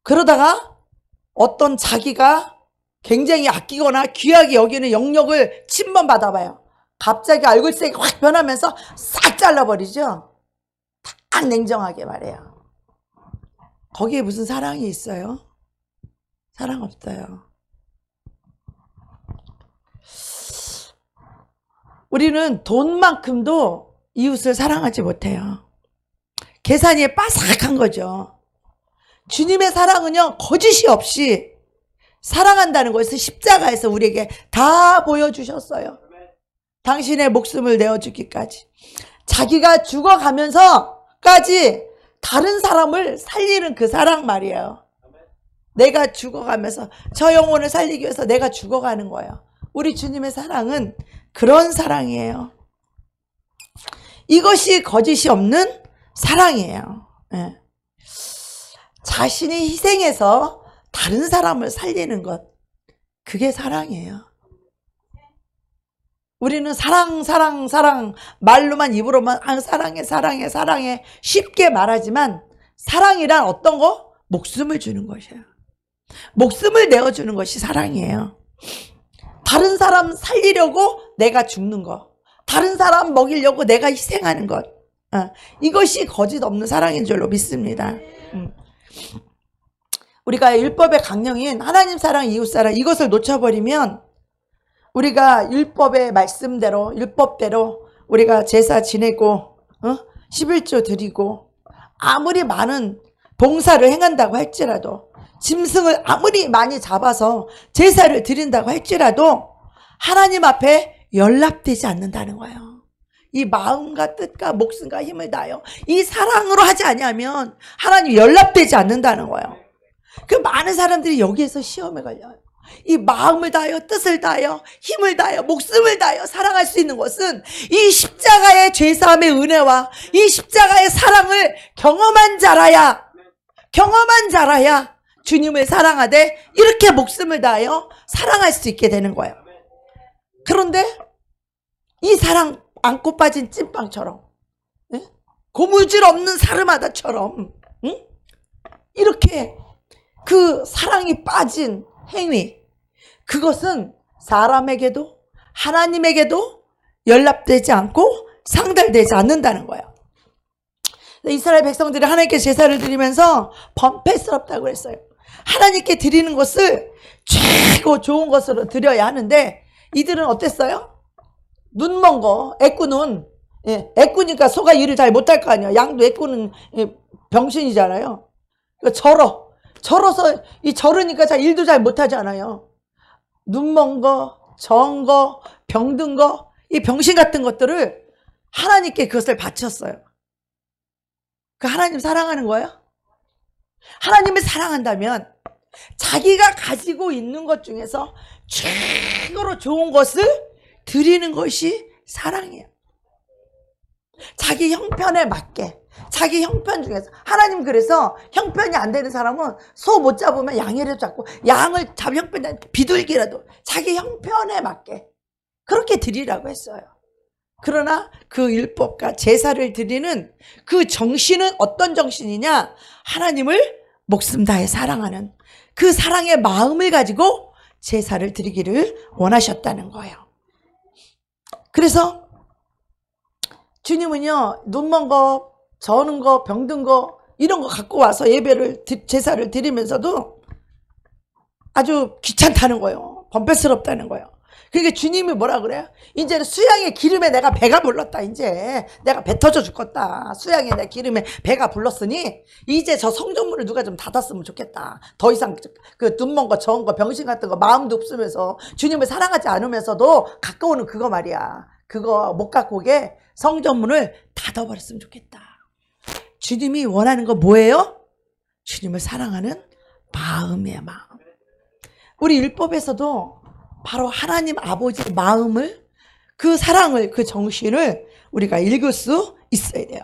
그러다가 어떤 자기가 굉장히 아끼거나 귀하게 여기는 영역을 침범받아봐요. 갑자기 얼굴색이 확 변하면서 싹 잘라버리죠. 딱 냉정하게 말해요. 거기에 무슨 사랑이 있어요? 사랑 없어요. 우리는 돈만큼도 이웃을 사랑하지 못해요. 계산이 빠삭한 거죠. 주님의 사랑은요, 거짓이 없이 사랑한다는 것을 십자가에서 우리에게 다 보여주셨어요. 당신의 목숨을 내어주기까지. 자기가 죽어가면서까지 다른 사람을 살리는 그 사랑 말이에요. 내가 죽어가면서 저 영혼을 살리기 위해서 내가 죽어가는 거예요. 우리 주님의 사랑은 그런 사랑이에요. 이것이 거짓이 없는 사랑이에요. 네. 자신이 희생해서 다른 사람을 살리는 것, 그게 사랑이에요. 우리는 사랑 말로만 입으로만 사랑해 쉽게 말하지만 사랑이란 어떤 거? 목숨을 주는 것이에요. 목숨을 내어주는 것이 사랑이에요. 다른 사람 살리려고 내가 죽는 것, 다른 사람 먹이려고 내가 희생하는 것, 이것이 거짓 없는 사랑인 줄로 믿습니다. 우리가 율법의 강령인 하나님 사랑, 이웃 사랑 이것을 놓쳐버리면 우리가 율법의 말씀대로 율법대로 우리가 제사 지내고 11조 드리고 아무리 많은 봉사를 행한다고 할지라도 짐승을 아무리 많이 잡아서 제사를 드린다고 할지라도 하나님 앞에 연락되지 않는다는 거예요. 이 마음과 뜻과 목숨과 힘을 다하여 이 사랑으로 하지 아니하면 하나님 연락되지 않는다는 거예요. 그 많은 사람들이 여기에서 시험에 걸려요. 이 마음을 다하여 뜻을 다하여 힘을 다하여 목숨을 다하여 사랑할 수 있는 것은 이 십자가의 죄사함의 은혜와 이 십자가의 사랑을 경험한 자라야 주님을 사랑하되 이렇게 목숨을 다하여 사랑할 수 있게 되는 거예요. 그런데 이 사랑 안고 빠진 찐빵처럼, 고무줄 없는 사르마다처럼, 이렇게 그 사랑이 빠진 행위, 그것은 사람에게도 하나님에게도 연락되지 않고 상달되지 않는다는 거예요. 이스라엘 백성들이 하나님께 제사를 드리면서 번패스럽다고 그랬어요. 하나님께 드리는 것을 최고 좋은 것으로 드려야 하는데 이들은 어땠어요? 눈먼 거, 애꾸는, 애꾸니까 소가 일을 잘 못할 거 아니에요. 양도 애꾸는 병신이잖아요. 절어서 절으니까 일도 잘 못하잖아요. 눈먼 거, 정 거, 병든 거, 이 병신 같은 것들을 하나님께 그것을 바쳤어요. 그 하나님 사랑하는 거예요? 하나님을 사랑한다면 자기가 가지고 있는 것 중에서 최고로 좋은 것을 드리는 것이 사랑이에요. 자기 형편에 맞게, 자기 형편 중에서. 하나님 그래서 형편이 안 되는 사람은 소 못 잡으면 양이라도 잡고, 양을 잡 형편이 안 돼, 비둘기라도 자기 형편에 맞게 그렇게 드리라고 했어요. 그러나 그 율법과 제사를 드리는 그 정신은 어떤 정신이냐? 하나님을 목숨 다해 사랑하는 그 사랑의 마음을 가지고 제사를 드리기를 원하셨다는 거예요. 그래서 주님은요, 눈먼 거, 저는 거, 병든 거 이런 거 갖고 와서 제사를 드리면서도 아주 귀찮다는 거예요. 번패스럽다는 거예요. 그러니까 주님이 뭐라 그래요? 이제는 수양의 기름에 내가 배가 불렀다. 이제 내가 배 터져 죽겠다. 수양의 내 기름에 배가 불렀으니 이제 저 성전문을 누가 좀 닫았으면 좋겠다. 더 이상 그 눈먼 거, 저은 거, 병신 같은 거 마음도 없으면서 주님을 사랑하지 않으면서도 갖고 오는 그거 말이야. 그거 못 갖고 오게 성전문을 닫아버렸으면 좋겠다. 주님이 원하는 거 뭐예요? 주님을 사랑하는 마음이에요, 마음. 우리 율법에서도 바로 하나님 아버지의 마음을, 그 사랑을, 그 정신을 우리가 읽을 수 있어야 돼요.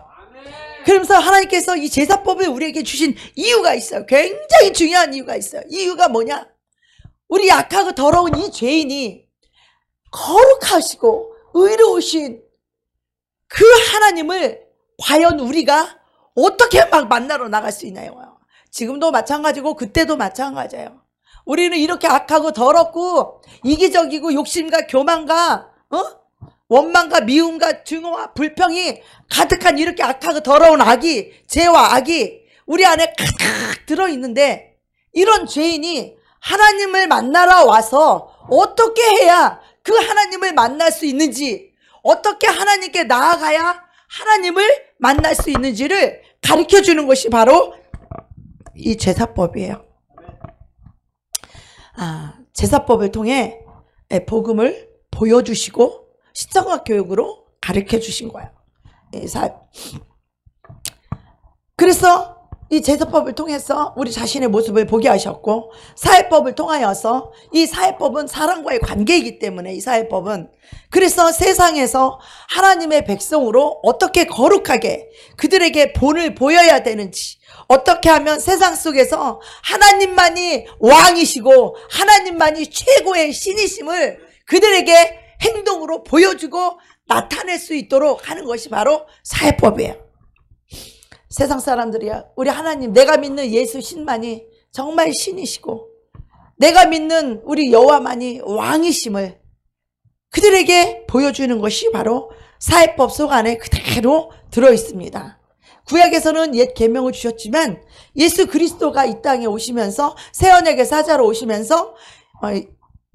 그러면서 하나님께서 이 제사법을 우리에게 주신 이유가 있어요. 굉장히 중요한 이유가 있어요. 이유가 뭐냐? 우리 약하고 더러운 이 죄인이 거룩하시고 의로우신 그 하나님을 과연 우리가 어떻게 막 만나러 나갈 수 있나요? 지금도 마찬가지고 그때도 마찬가지예요. 우리는 이렇게 악하고 더럽고 이기적이고 욕심과 교만과 원망과 미움과 증오와 불평이 가득한 이렇게 악하고 더러운 죄와 악이 우리 안에 가득 들어있는데, 이런 죄인이 하나님을 만나러 와서 어떻게 해야 그 하나님을 만날 수 있는지, 어떻게 하나님께 나아가야 하나님을 만날 수 있는지를 가르쳐주는 것이 바로 이 제사법이에요. 제사법을 통해 복음을 보여주시고 십자가 교육으로 가르쳐 주신 거예요. 그래서 이 제사법을 통해서 우리 자신의 모습을 보게 하셨고, 사회법을 통하여서, 이 사회법은 사람과의 관계이기 때문에 이 사회법은, 그래서 세상에서 하나님의 백성으로 어떻게 거룩하게 그들에게 본을 보여야 되는지, 어떻게 하면 세상 속에서 하나님만이 왕이시고 하나님만이 최고의 신이심을 그들에게 행동으로 보여주고 나타낼 수 있도록 하는 것이 바로 사회법이에요. 세상 사람들이야, 우리 하나님, 내가 믿는 예수 신만이 정말 신이시고 내가 믿는 우리 여호와만이 왕이심을 그들에게 보여주는 것이 바로 사회법 속 안에 그대로 들어있습니다. 구약에서는 옛 계명을 주셨지만 예수 그리스도가 이 땅에 오시면서, 새 언약의 사자로 오시면서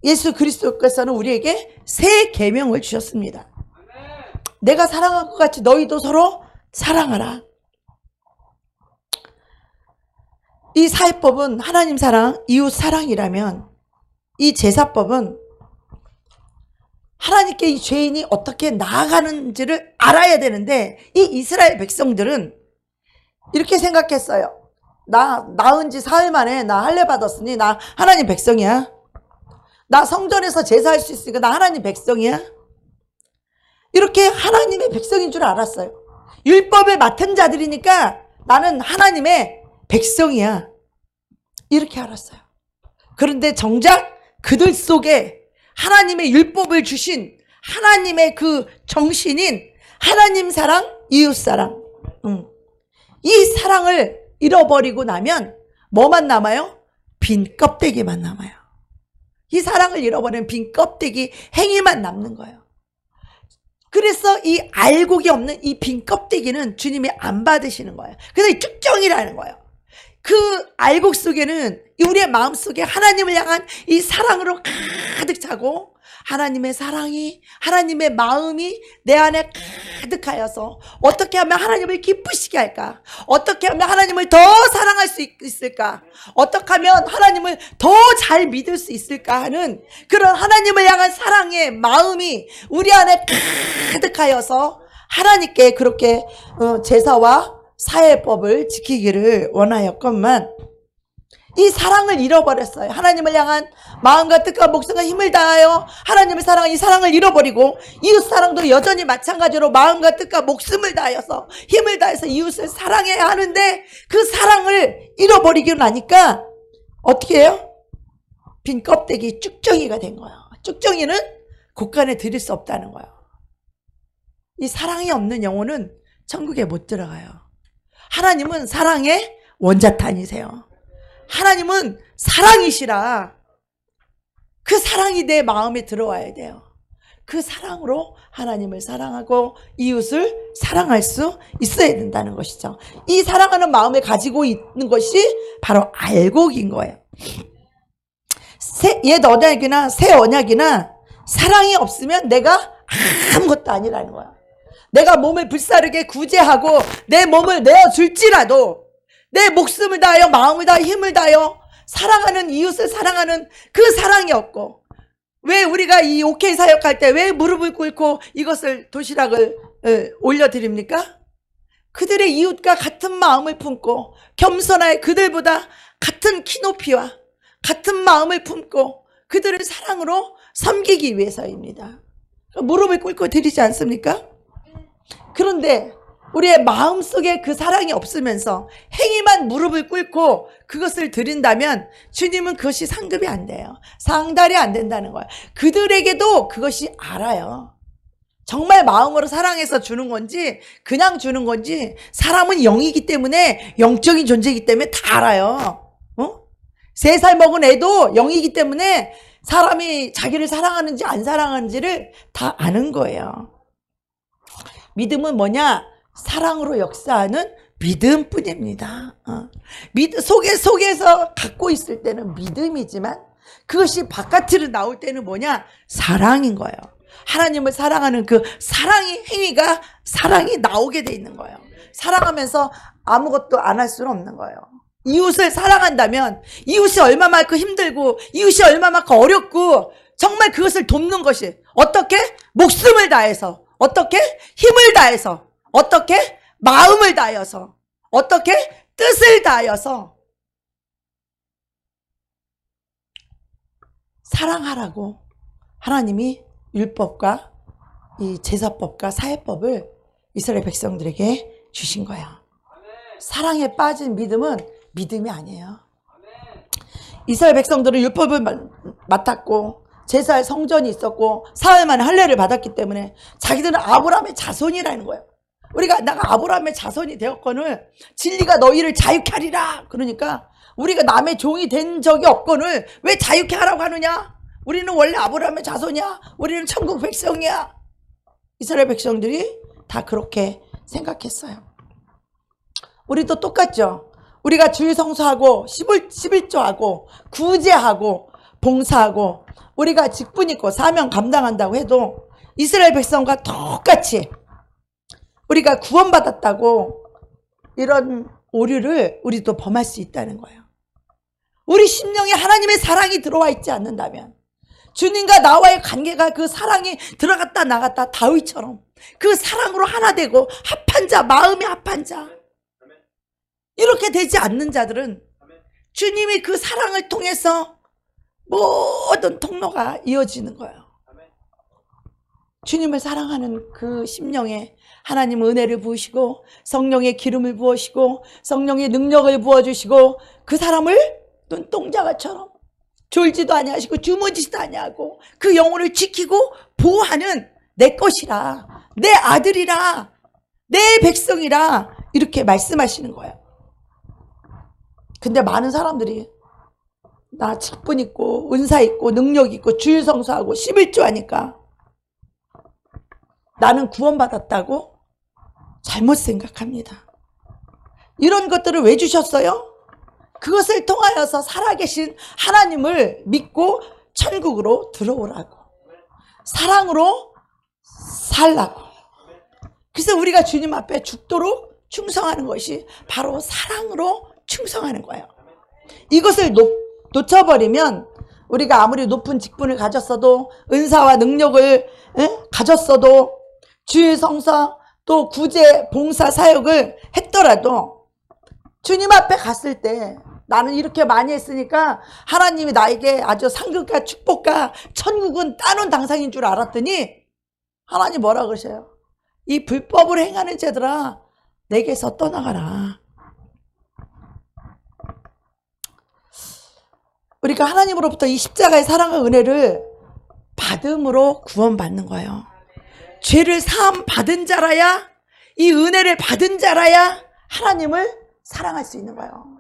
예수 그리스도께서는 우리에게 새 계명을 주셨습니다. 내가 사랑한 것 같이 너희도 서로 사랑하라. 이 사회법은 하나님 사랑, 이웃 사랑이라면 이 제사법은 하나님께 이 죄인이 어떻게 나아가는지를 알아야 되는데, 이 이스라엘 백성들은 이렇게 생각했어요. 나 낳은 지 사흘 만에 나 할례 받았으니 나 하나님 백성이야. 나 성전에서 제사할 수 있으니까 나 하나님 백성이야. 이렇게 하나님의 백성인 줄 알았어요. 율법을 맡은 자들이니까 나는 하나님의 백성이야. 이렇게 알았어요. 그런데 정작 그들 속에 하나님의 율법을 주신 하나님의 그 정신인 하나님 사랑, 이웃 사랑, 이 사랑을 잃어버리고 나면 뭐만 남아요? 빈 껍데기만 남아요. 이 사랑을 잃어버리면 빈 껍데기, 행위만 남는 거예요. 그래서 이 알곡이 없는 이 빈 껍데기는 주님이 안 받으시는 거예요. 그래서 이 쭉정이라는 거예요. 그 알곡 속에는 우리의 마음 속에 하나님을 향한 이 사랑으로 가득 차고, 하나님의 사랑이, 하나님의 마음이 내 안에 가득하여서 어떻게 하면 하나님을 기쁘시게 할까? 어떻게 하면 하나님을 더 사랑할 수 있을까? 어떻게 하면 하나님을 더 잘 믿을 수 있을까 하는 그런 하나님을 향한 사랑의 마음이 우리 안에 가득하여서 하나님께 그렇게 제사와 사회법을 지키기를 원하였건만 이 사랑을 잃어버렸어요. 하나님을 향한 마음과 뜻과 목숨과 힘을 다하여 하나님의 사랑, 이 사랑을 잃어버리고, 이웃 사랑도 여전히 마찬가지로 마음과 뜻과 목숨을 다하여서 힘을 다해서 이웃을 사랑해야 하는데, 그 사랑을 잃어버리고 나니까 어떻게 해요? 빈 껍데기 쭉정이가 된 거예요. 쭉정이는 곳간에 들일 수 없다는 거예요. 이 사랑이 없는 영혼은 천국에 못 들어가요. 하나님은 사랑의 원자탄이세요. 하나님은 사랑이시라. 그 사랑이 내 마음에 들어와야 돼요. 그 사랑으로 하나님을 사랑하고 이웃을 사랑할 수 있어야 된다는 것이죠. 이 사랑하는 마음을 가지고 있는 것이 바로 알곡인 거예요. 옛 언약이나 새 언약이나 사랑이 없으면 내가 아무것도 아니라는 거야. 내가 몸을 불사르게 구제하고 내 몸을 내어줄지라도 내 목숨을 다하여 마음을 다하여 힘을 다하여 사랑하는 이웃을 사랑하는 그 사랑이 없고, 왜 우리가 이 OK 사역할 때 왜 무릎을 꿇고 이것을 도시락을 올려드립니까? 그들의 이웃과 같은 마음을 품고 겸손하여 그들보다 같은 키높이와 같은 마음을 품고 그들을 사랑으로 섬기기 위해서입니다. 무릎을 꿇고 드리지 않습니까? 그런데 우리의 마음속에 그 사랑이 없으면서 행위만 무릎을 꿇고 그것을 드린다면 주님은 그것이 상급이 안 돼요. 상달이 안 된다는 거예요. 그들에게도 그것이 알아요. 정말 마음으로 사랑해서 주는 건지 그냥 주는 건지, 사람은 영이기 때문에, 영적인 존재이기 때문에 다 알아요. 3살 먹은 애도 영이기 때문에 사람이 자기를 사랑하는지 안 사랑하는지를 다 아는 거예요. 믿음은 뭐냐? 사랑으로 역사하는 믿음뿐입니다. 속에서 갖고 있을 때는 믿음이지만 그것이 바깥으로 나올 때는 뭐냐? 사랑인 거예요. 하나님을 사랑하는 그 사랑의 행위가, 사랑이 나오게 돼 있는 거예요. 사랑하면서 아무것도 안 할 수는 없는 거예요. 이웃을 사랑한다면 이웃이 얼마만큼 힘들고 이웃이 얼마만큼 어렵고 정말 그것을 돕는 것이, 어떻게? 목숨을 다해서, 어떻게? 힘을 다해서, 어떻게? 마음을 다하여서, 어떻게? 뜻을 다하여서 사랑하라고 하나님이 율법과 이 제사법과 사회법을 이스라엘 백성들에게 주신 거야. 사랑에 빠진 믿음은 믿음이 아니에요. 이스라엘 백성들은 율법을 맡았고 제사의 성전이 있었고 사흘 만에 할례를 받았기 때문에 자기들은 아브라함의 자손이라는 거예요. 내가 아브라함의 자손이 되었거늘 진리가 너희를 자유케 하리라. 그러니까 우리가 남의 종이 된 적이 없거늘 왜 자유케 하라고 하느냐? 우리는 원래 아브라함의 자손이야. 우리는 천국 백성이야. 이스라엘 백성들이 다 그렇게 생각했어요. 우리도 똑같죠. 우리가 주일 성수하고 11조하고 구제하고 봉사하고 우리가 직분 있고 사명 감당한다고 해도 이스라엘 백성과 똑같이 우리가 구원받았다고 이런 오류를 우리도 범할 수 있다는 거예요. 우리 심령에 하나님의 사랑이 들어와 있지 않는다면, 주님과 나와의 관계가 그 사랑이 들어갔다 나갔다 다윗처럼 그 사랑으로 하나 되고 합한 자, 마음이 합한 자, 이렇게 되지 않는 자들은 주님이 그 사랑을 통해서 모든 통로가 이어지는 거예요. 주님을 사랑하는 그 심령에 하나님 은혜를 부으시고 성령의 기름을 부으시고 성령의 능력을 부어주시고 그 사람을 눈동자가처럼 졸지도 아니하시고 주무지도 아니하고 그 영혼을 지키고 보호하는 내 것이라, 내 아들이라, 내 백성이라 이렇게 말씀하시는 거예요. 근데 많은 사람들이 나 직분 있고 은사 있고 능력 있고 주일 성수하고 11조 하니까 나는 구원받았다고 잘못 생각합니다. 이런 것들을 왜 주셨어요? 그것을 통하여서 살아계신 하나님을 믿고 천국으로 들어오라고, 사랑으로 살라고. 그래서 우리가 주님 앞에 죽도록 충성하는 것이 바로 사랑으로 충성하는 거예요. 이것을 놓쳐버리면 우리가 아무리 높은 직분을 가졌어도 은사와 능력을 가졌어도 주일 성사 또 구제 봉사 사역을 했더라도 주님 앞에 갔을 때 나는 이렇게 많이 했으니까 하나님이 나에게 아주 상급과 축복과 천국은 따놓은 당상인 줄 알았더니 하나님 뭐라 그러셔요? 이 불법을 행하는 자들아 내게서 떠나가라. 우리가 하나님으로부터 이 십자가의 사랑과 은혜를 받음으로 구원받는 거예요. 죄를 사함 받은 자라야, 이 은혜를 받은 자라야 하나님을 사랑할 수 있는 거예요.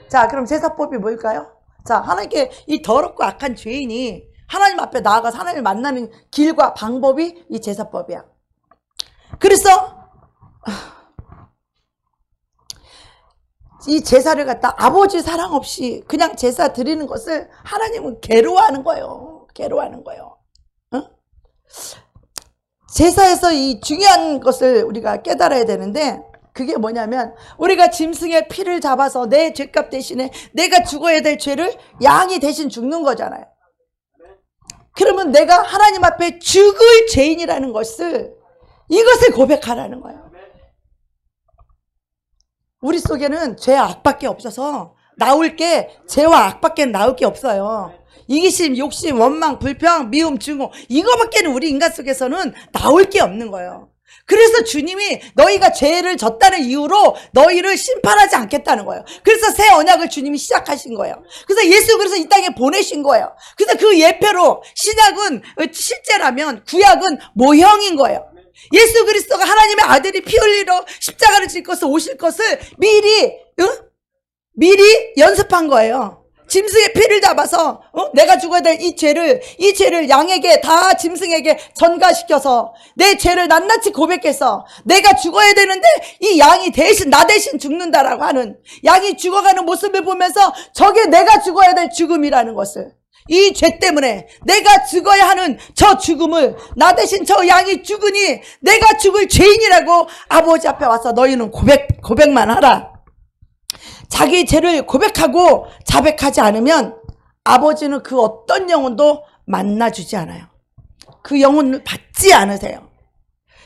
자, 그럼 제사법이 뭘까요? 자, 하나님께 이 더럽고 악한 죄인이 하나님 앞에 나아가서 하나님을 만나는 길과 방법이 이 제사법이야. 그래서 이 제사를 갖다 아버지 사랑 없이 그냥 제사 드리는 것을 하나님은 괴로워하는 거예요. 괴로워하는 거예요. 응? 제사에서 이 중요한 것을 우리가 깨달아야 되는데 그게 뭐냐면 우리가 짐승의 피를 잡아서 내 죄값 대신에 내가 죽어야 될 죄를 양이 대신 죽는 거잖아요. 그러면 내가 하나님 앞에 죽을 죄인이라는 것을 이것을 고백하라는 거예요. 우리 속에는 죄와 악밖에 없어서 나올 게 죄와 악밖에 나올 게 없어요. 이기심, 욕심, 원망, 불평, 미움, 증오 이거밖에는 우리 인간 속에서는 나올 게 없는 거예요. 그래서 주님이 너희가 죄를 졌다는 이유로 너희를 심판하지 않겠다는 거예요. 그래서 새 언약을 주님이 시작하신 거예요. 그래서 예수 그래서 이 땅에 보내신 거예요. 그래서 그 예표로 신약은 실제라면 구약은 모형인 거예요. 예수 그리스도가 하나님의 아들이 피 흘리러 십자가를 질 것을 오실 것을 미리 연습한 거예요. 짐승의 피를 잡아서 내가 죽어야 될 이 죄를 양에게 다 짐승에게 전가시켜서 내 죄를 낱낱이 고백해서 내가 죽어야 되는데 이 양이 대신 나 대신 죽는다라고 하는 양이 죽어가는 모습을 보면서 저게 내가 죽어야 될 죽음이라는 것을 이 죄 때문에 내가 죽어야 하는 저 죽음을 나 대신 저 양이 죽으니 내가 죽을 죄인이라고 아버지 앞에 와서 너희는 고백만 하라. 자기 죄를 고백하고 자백하지 않으면 아버지는 그 어떤 영혼도 만나주지 않아요. 그 영혼을 받지 않으세요.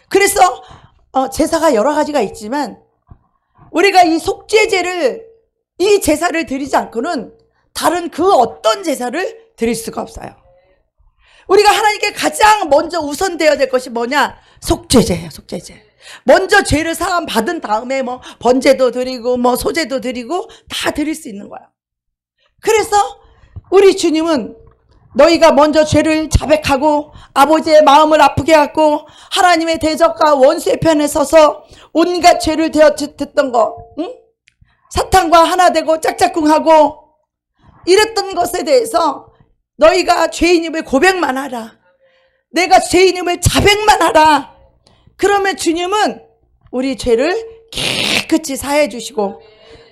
그래서 제사가 여러 가지가 있지만 우리가 이 속죄제를 이 제사를 드리지 않고는 다른 그 어떤 제사를 드릴 수가 없어요. 우리가 하나님께 가장 먼저 우선되어야 될 것이 뭐냐? 속죄제예요. 속죄제. 먼저 죄를 사함 받은 다음에 뭐 번제도 드리고 뭐 소제도 드리고 다 드릴 수 있는 거야. 그래서 우리 주님은 너희가 먼저 죄를 자백하고 아버지의 마음을 아프게 하고 하나님의 대적과 원수의 편에 서서 온갖 죄를 대었던 거, 응? 사탄과 하나 되고 짝짝꿍하고 이랬던 것에 대해서 너희가 죄인임을 고백만 하라. 내가 죄인임을 자백만 하라. 그러면 주님은 우리 죄를 깨끗이 사해 주시고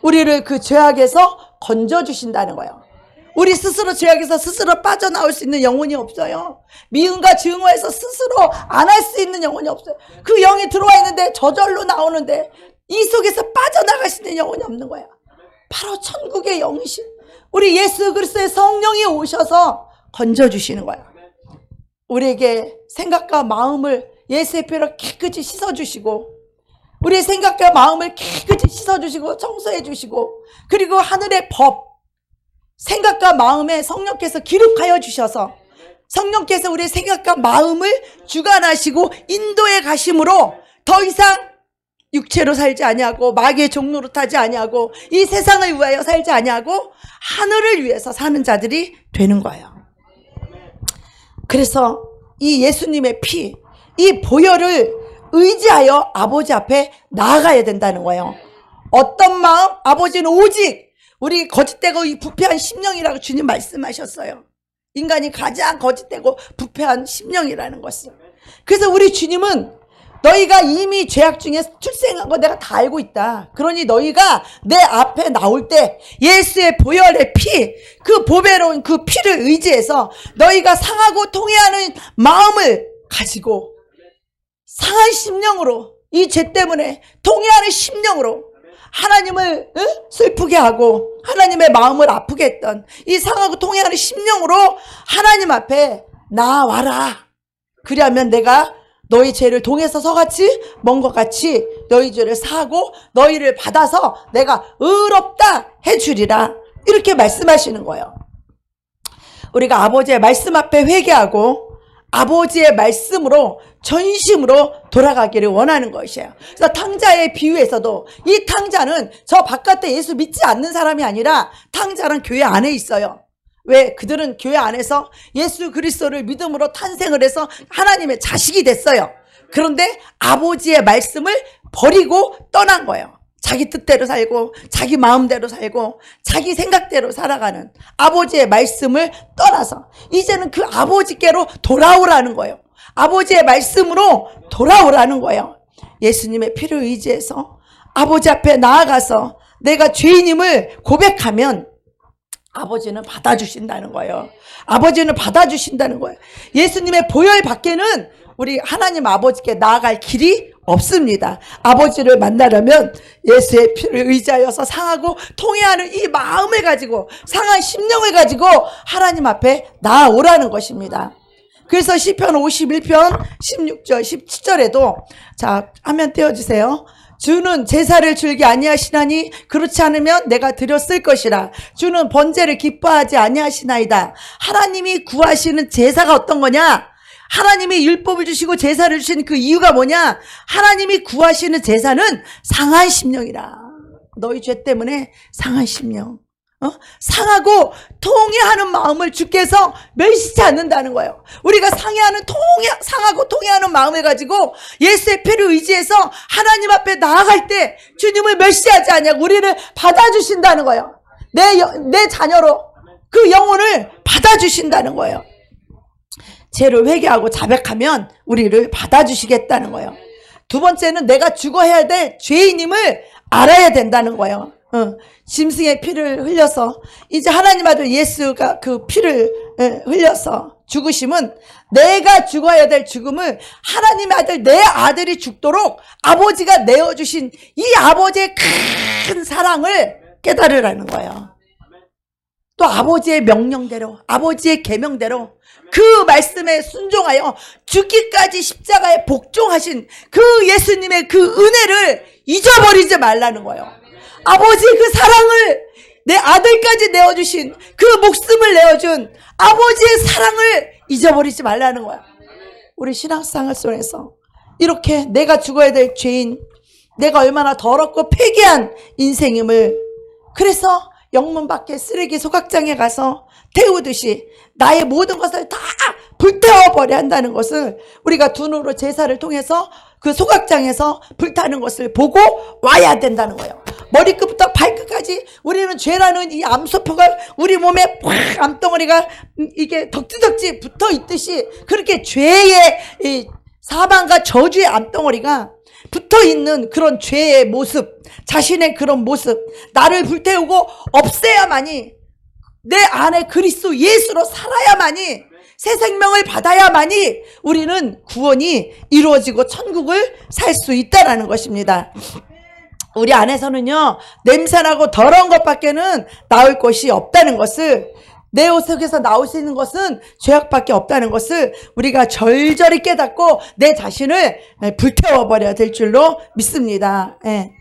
우리를 그 죄악에서 건져 주신다는 거예요. 우리 스스로 죄악에서 스스로 빠져나올 수 있는 영혼이 없어요. 미움과 증오에서 스스로 안 할 수 있는 영혼이 없어요. 그 영이 들어와 있는데 저절로 나오는데 이 속에서 빠져나갈 수 있는 영혼이 없는 거예요. 바로 천국의 영이신 우리 예수 그리스도의 성령이 오셔서 건져 주시는 거예요. 우리에게 생각과 마음을 예수의 피로 깨끗이 씻어주시고, 우리의 생각과 마음을 깨끗이 씻어주시고 청소해주시고, 그리고 하늘의 법, 생각과 마음에 성령께서 기록하여 주셔서 성령께서 우리의 생각과 마음을 주관하시고 인도해 가심으로 더 이상 육체로 살지 아니하고 마귀의 종로로 타지 아니하고 이 세상을 위하여 살지 아니하고 하늘을 위해서 사는 자들이 되는 거예요. 그래서 이 예수님의 피, 이 보혈을 의지하여 아버지 앞에 나아가야 된다는 거예요. 어떤 마음? 아버지는 오직 우리 거짓되고 부패한 심령이라고 주님 말씀하셨어요. 인간이 가장 거짓되고 부패한 심령이라는 것을. 그래서 우리 주님은 너희가 이미 죄악 중에 출생한 거 내가 다 알고 있다. 그러니 너희가 내 앞에 나올 때 예수의 보혈의 피, 그 보배로운 그 피를 의지해서 너희가 상하고 통회하는 마음을 가지고 상한 심령으로, 이 죄 때문에 통회하는 심령으로 하나님을 슬프게 하고 하나님의 마음을 아프게 했던 이 상하고 통회하는 심령으로 하나님 앞에 나와라. 그리하면 내가 너희 죄를 동에서 서같이 먼 것 같이 너희 죄를 사하고 너희를 받아서 내가 의롭다 해주리라. 이렇게 말씀하시는 거예요. 우리가 아버지의 말씀 앞에 회개하고 아버지의 말씀으로 전심으로 돌아가기를 원하는 것이에요. 그래서 탕자의 비유에서도 이 탕자는 저 바깥에 예수 믿지 않는 사람이 아니라 탕자는 교회 안에 있어요. 왜? 그들은 교회 안에서 예수 그리스도를 믿음으로 탄생을 해서 하나님의 자식이 됐어요. 그런데 아버지의 말씀을 버리고 떠난 거예요. 자기 뜻대로 살고 자기 마음대로 살고 자기 생각대로 살아가는 아버지의 말씀을 떠나서 이제는 그 아버지께로 돌아오라는 거예요. 아버지의 말씀으로 돌아오라는 거예요. 예수님의 피를 의지해서 아버지 앞에 나아가서 내가 죄인임을 고백하면 아버지는 받아주신다는 거예요. 아버지는 받아주신다는 거예요. 예수님의 보혈 밖에는 우리 하나님 아버지께 나아갈 길이 없습니다. 아버지를 만나려면 예수의 피를 의지하여서 상하고 통회하는 이 마음을 가지고 상한 심령을 가지고 하나님 앞에 나아오라는 것입니다. 그래서 시편 51편 16절 17절에도 자 화면 띄워주세요. 주는 제사를 줄기 아니하시나니 그렇지 않으면 내가 드렸을 것이라. 주는 번제를 기뻐하지 아니하시나이다. 하나님이 구하시는 제사가 어떤 거냐? 하나님이 율법을 주시고 제사를 주신 그 이유가 뭐냐? 하나님이 구하시는 제사는 상한 심령이라. 너희 죄 때문에 상한 심령, 상하고 통회하는 마음을 주께서 멸시지 않는다는 거예요. 우리가 상하고 통회하는 마음을 가지고 예수의 피를 의지해서 하나님 앞에 나아갈 때 주님을 멸시하지 않냐고 우리를 받아주신다는 거예요. 내 자녀로 그 영혼을 받아주신다는 거예요. 죄를 회개하고 자백하면 우리를 받아주시겠다는 거예요. 두 번째는 내가 죽어야 될 죄인임을 알아야 된다는 거예요. 짐승의 피를 흘려서 이제 하나님 아들 예수가 그 피를 흘려서 죽으심은 내가 죽어야 될 죽음을 하나님의 아들 내 아들이 죽도록 아버지가 내어주신 이 아버지의 큰 사랑을 깨달으라는 거예요. 또 아버지의 명령대로 아버지의 계명대로 그 말씀에 순종하여 죽기까지 십자가에 복종하신 그 예수님의 그 은혜를 잊어버리지 말라는 거예요. 아버지의 그 사랑을 내 아들까지 내어주신 그 목숨을 내어준 아버지의 사랑을 잊어버리지 말라는 거야. 우리 신앙생활 속에서 이렇게 내가 죽어야 될 죄인, 내가 얼마나 더럽고 폐기한 인생임을, 그래서 영문 밖에 쓰레기 소각장에 가서 태우듯이 나의 모든 것을 다 불태워버려야 한다는 것을 우리가 두 눈으로 제사를 통해서 그 소각장에서 불타는 것을 보고 와야 된다는 거예요. 머리끝부터 발끝까지 우리는 죄라는 이 암소포가 우리 몸에 팍 암덩어리가 이게 덕지덕지 붙어 있듯이 그렇게 죄의 이 사망과 저주의 암덩어리가 붙어 있는 그런 죄의 모습, 자신의 그런 모습, 나를 불태우고 없애야만이, 내 안에 그리스도 예수로 살아야만이, 새 생명을 받아야만이 우리는 구원이 이루어지고 천국을 살 수 있다라는 것입니다. 우리 안에서는요, 냄새나고 더러운 것밖에는 나올 것이 없다는 것을 내 속에서 나올 수 있는 것은 죄악밖에 없다는 것을 우리가 절절히 깨닫고 내 자신을 불태워버려야 될 줄로 믿습니다. 예.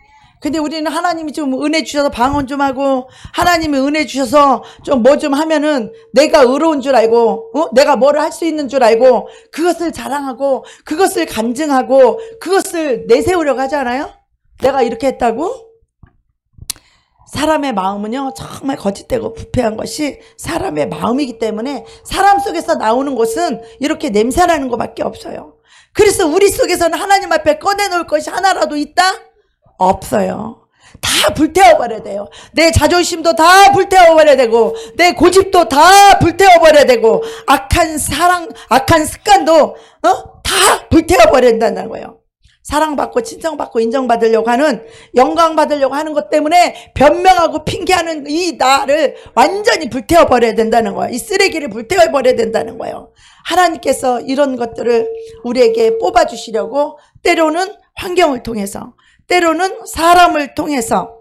근데 우리는 하나님이 좀 은혜 주셔서 방언 좀 하고 하나님이 은혜 주셔서 좀 뭐 좀 하면은 내가 의로운 줄 알고 내가 뭐를 할 수 있는 줄 알고 그것을 자랑하고 그것을 간증하고 그것을 내세우려고 하잖아요. 내가 이렇게 했다고? 사람의 마음은요 정말 거짓되고 부패한 것이 사람의 마음이기 때문에 사람 속에서 나오는 것은 이렇게 냄새나는 것밖에 없어요. 그래서 우리 속에서는 하나님 앞에 꺼내놓을 것이 하나라도 있다? 없어요. 다 불태워버려야 돼요. 내 자존심도 다 불태워버려야 되고 내 고집도 다 불태워버려야 되고 악한 사랑, 악한 습관도 다 불태워버려야 된다는 거예요. 사랑받고 칭찬받고 인정받으려고 하는, 영광받으려고 하는 것 때문에 변명하고 핑계하는 이 나를 완전히 불태워버려야 된다는 거예요. 이 쓰레기를 불태워버려야 된다는 거예요. 하나님께서 이런 것들을 우리에게 뽑아주시려고 때로는 환경을 통해서, 때로는 사람을 통해서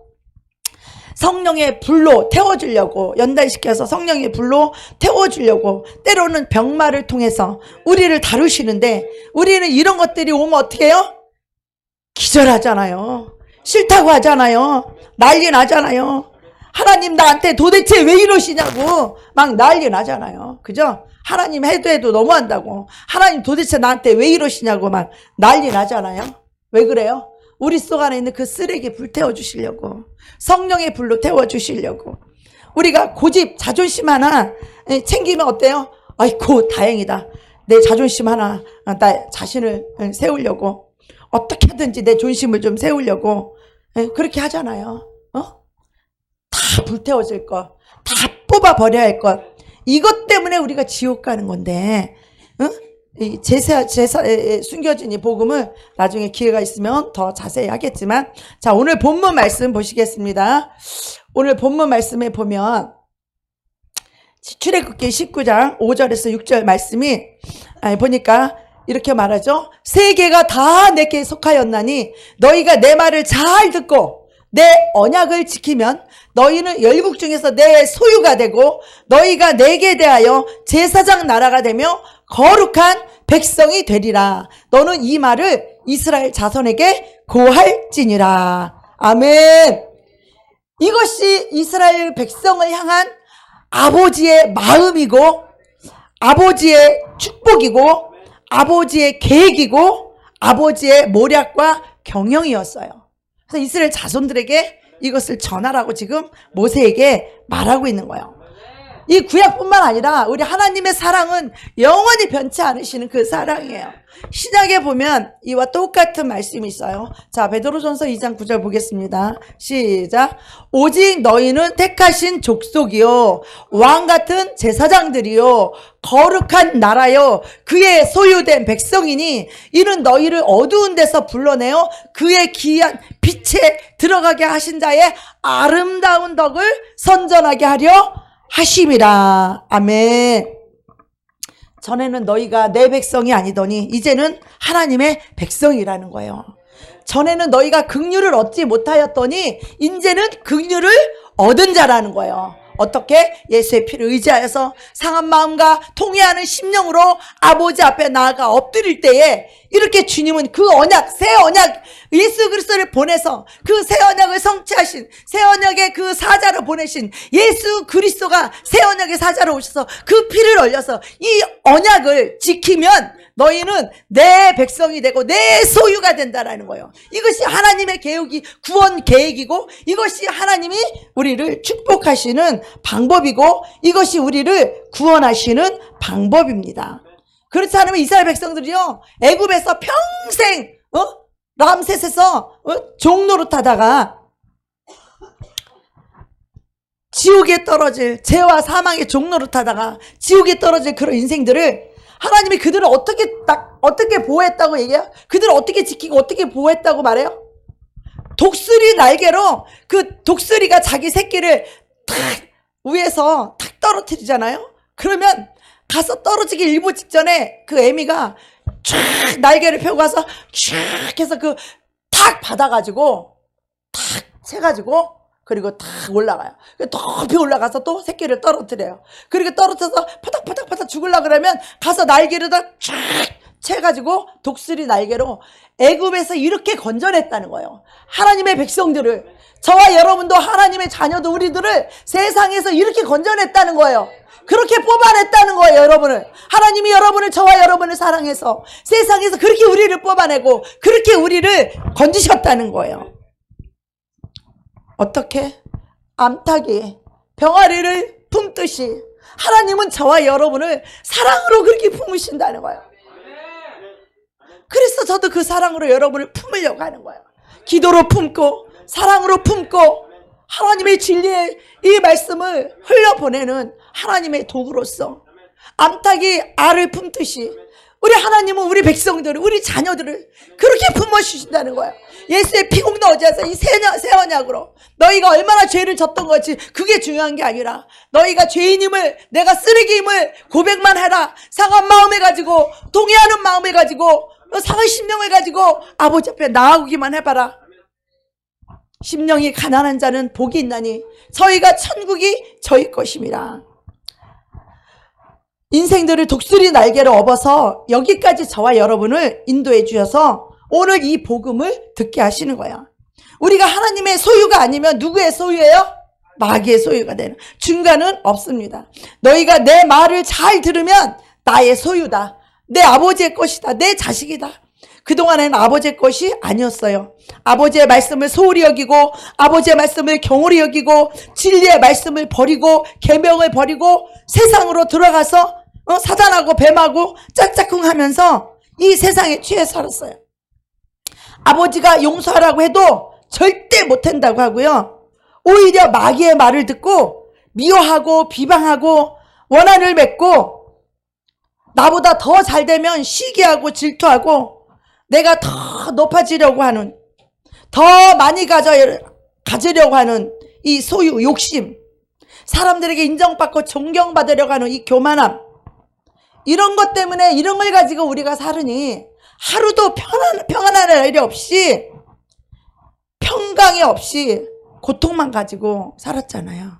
성령의 불로 태워주려고, 연단시켜서 성령의 불로 태워주려고, 때로는 병마를 통해서 우리를 다루시는데, 우리는 이런 것들이 오면 어떻게 해요? 기절하잖아요. 싫다고 하잖아요. 난리 나잖아요. 하나님 나한테 도대체 왜 이러시냐고 막 난리 나잖아요. 그죠? 하나님 해도 너무한다고, 하나님 도대체 나한테 왜 이러시냐고 막 난리 나잖아요. 왜 그래요? 우리 속 안에 있는 그 쓰레기 불태워 주시려고, 성령의 불로 태워 주시려고. 우리가 고집, 자존심 하나 챙기면 어때요? 아이고 다행이다. 내 자존심 하나, 나 자신을 세우려고, 어떻게 하든지 내 존심을 좀 세우려고 그렇게 하잖아요. 다 불태워질 것, 다 뽑아버려야 할 것, 이것 때문에 우리가 지옥 가는 건데, 이 제사 숨겨진 이 복음을 나중에 기회가 있으면 더 자세히 하겠지만, 자, 오늘 본문 말씀 보시겠습니다. 오늘 본문 말씀에 보면 출애굽기 19장 5절에서 6절 말씀이 보니까 이렇게 말하죠. 세계가 다 내게 속하였나니 너희가 내 말을 잘 듣고 내 언약을 지키면 너희는 열국 중에서 내 소유가 되고 너희가 내게 대하여 제사장 나라가 되며 거룩한 백성이 되리라. 너는 이 말을 이스라엘 자손에게 고할지니라. 아멘. 이것이 이스라엘 백성을 향한 아버지의 마음이고 아버지의 축복이고 아버지의 계획이고 아버지의 모략과 경영이었어요. 그래서 이스라엘 자손들에게 이것을 전하라고 지금 모세에게 말하고 있는 거예요. 이 구약뿐만 아니라 우리 하나님의 사랑은 영원히 변치 않으시는 그 사랑이에요. 신약에 보면 이와 똑같은 말씀이 있어요. 자, 베드로전서 2장 9절 보겠습니다. 시작. 오직 너희는 택하신 족속이요 왕같은 제사장들이요 거룩한 나라요 그의 소유된 백성이니 이는 너희를 어두운 데서 불러내어 그의 귀한 빛에 들어가게 하신 자의 아름다운 덕을 선전하게 하려 하심이라. 아멘. 전에는 너희가 내 백성이 아니더니 이제는 하나님의 백성이라는 거예요. 전에는 너희가 긍휼을 얻지 못하였더니 이제는 긍휼을 얻은 자라는 거예요. 어떻게? 예수의 피를 의지하여서 상한 마음과 통회하는 심령으로 아버지 앞에 나아가 엎드릴 때에 이렇게 주님은 그 언약, 새 언약, 예수 그리스도를 보내서 그 새 언약을 성취하신, 새 언약의 그 사자를 보내신 예수 그리스도가 새 언약의 사자로 오셔서 그 피를 흘려서 이 언약을 지키면 너희는 내 백성이 되고 내 소유가 된다라는 거예요. 이것이 하나님의 계획이, 구원 계획이고 이것이 하나님이 우리를 축복하시는 방법이고 이것이 우리를 구원하시는 방법입니다. 그렇지 않으면 이스라엘 백성들이요 애굽에서 평생 람셋에서 종노릇하다가 지옥에 떨어질, 죄와 사망의 종노릇하다가 지옥에 떨어질 그런 인생들을 하나님이 그들을 어떻게 보호했다고 얘기해요? 그들을 어떻게 지키고 어떻게 보호했다고 말해요? 독수리 날개로 그 독수리가 자기 새끼를 탁 위에서 탁 떨어뜨리잖아요. 그러면 가서 떨어지기 일보 직전에 그 애미가 쫙 날개를 펴고 가서 쫙 해서 그 탁 받아가지고 탁 채가지고 그리고 탁 올라가요. 높이 올라가서 또 새끼를 떨어뜨려요. 그리고 떨어져서 파닥파닥 죽으려고 그러면 가서 날개를 쫙 채가지고 독수리 날개로 애굽에서 이렇게 건져냈다는 거예요. 하나님의 백성들을, 저와 여러분도 하나님의 자녀도 우리들을 세상에서 이렇게 건져냈다는 거예요. 그렇게 뽑아냈다는 거예요, 여러분을. 하나님이 여러분을, 저와 여러분을 사랑해서 세상에서 그렇게 우리를 뽑아내고 그렇게 우리를 건지셨다는 거예요. 어떻게? 암탉이 병아리를 품듯이 하나님은 저와 여러분을 사랑으로 그렇게 품으신다는 거예요. 그래서 저도 그 사랑으로 여러분을 품으려고 하는 거예요. 기도로 품고 사랑으로 품고 하나님의 진리의 이 말씀을 흘려보내는 하나님의 도구로서 암탉이 알을 품듯이 우리 하나님은 우리 백성들을, 우리 자녀들을 그렇게 품어주신다는 거예요. 예수의 피공 넣어져서 이 새 언약으로 너희가 얼마나 죄를 졌던 거지 그게 중요한 게 아니라 너희가 죄인임을, 내가 쓰레기임을 고백만 해라. 상한 마음을 가지고, 동의하는 마음을 가지고, 상한 심령을 가지고 아버지 앞에 나아오기만 해봐라. 심령이 가난한 자는 복이 있나니 저희가 천국이 저희 것임이라. 인생들을 독수리 날개로 업어서 여기까지 저와 여러분을 인도해 주셔서 오늘 이 복음을 듣게 하시는 거예요. 우리가 하나님의 소유가 아니면 누구의 소유예요? 마귀의 소유가 되는, 중간은 없습니다. 너희가 내 말을 잘 들으면 나의 소유다. 내 아버지의 것이다. 내 자식이다. 그동안에는 아버지의 것이 아니었어요. 아버지의 말씀을 소홀히 여기고 아버지의 말씀을 경홀히 여기고 진리의 말씀을 버리고 계명을 버리고 세상으로 들어가서 사단하고 뱀하고 짝짝꿍 하면서 이 세상에 취해 살았어요. 아버지가 용서하라고 해도 절대 못한다고 하고요. 오히려 마귀의 말을 듣고 미워하고 비방하고 원한을 맺고 나보다 더 잘되면 시기하고 질투하고 내가 더 높아지려고 하는, 더 많이 가지려고 하는 이 소유, 욕심, 사람들에게 인정받고 존경받으려고 하는 이 교만함, 이런 것 때문에 이런 걸 가지고 우리가 살으니 하루도 평안한 일이 없이, 평강이 없이 고통만 가지고 살았잖아요.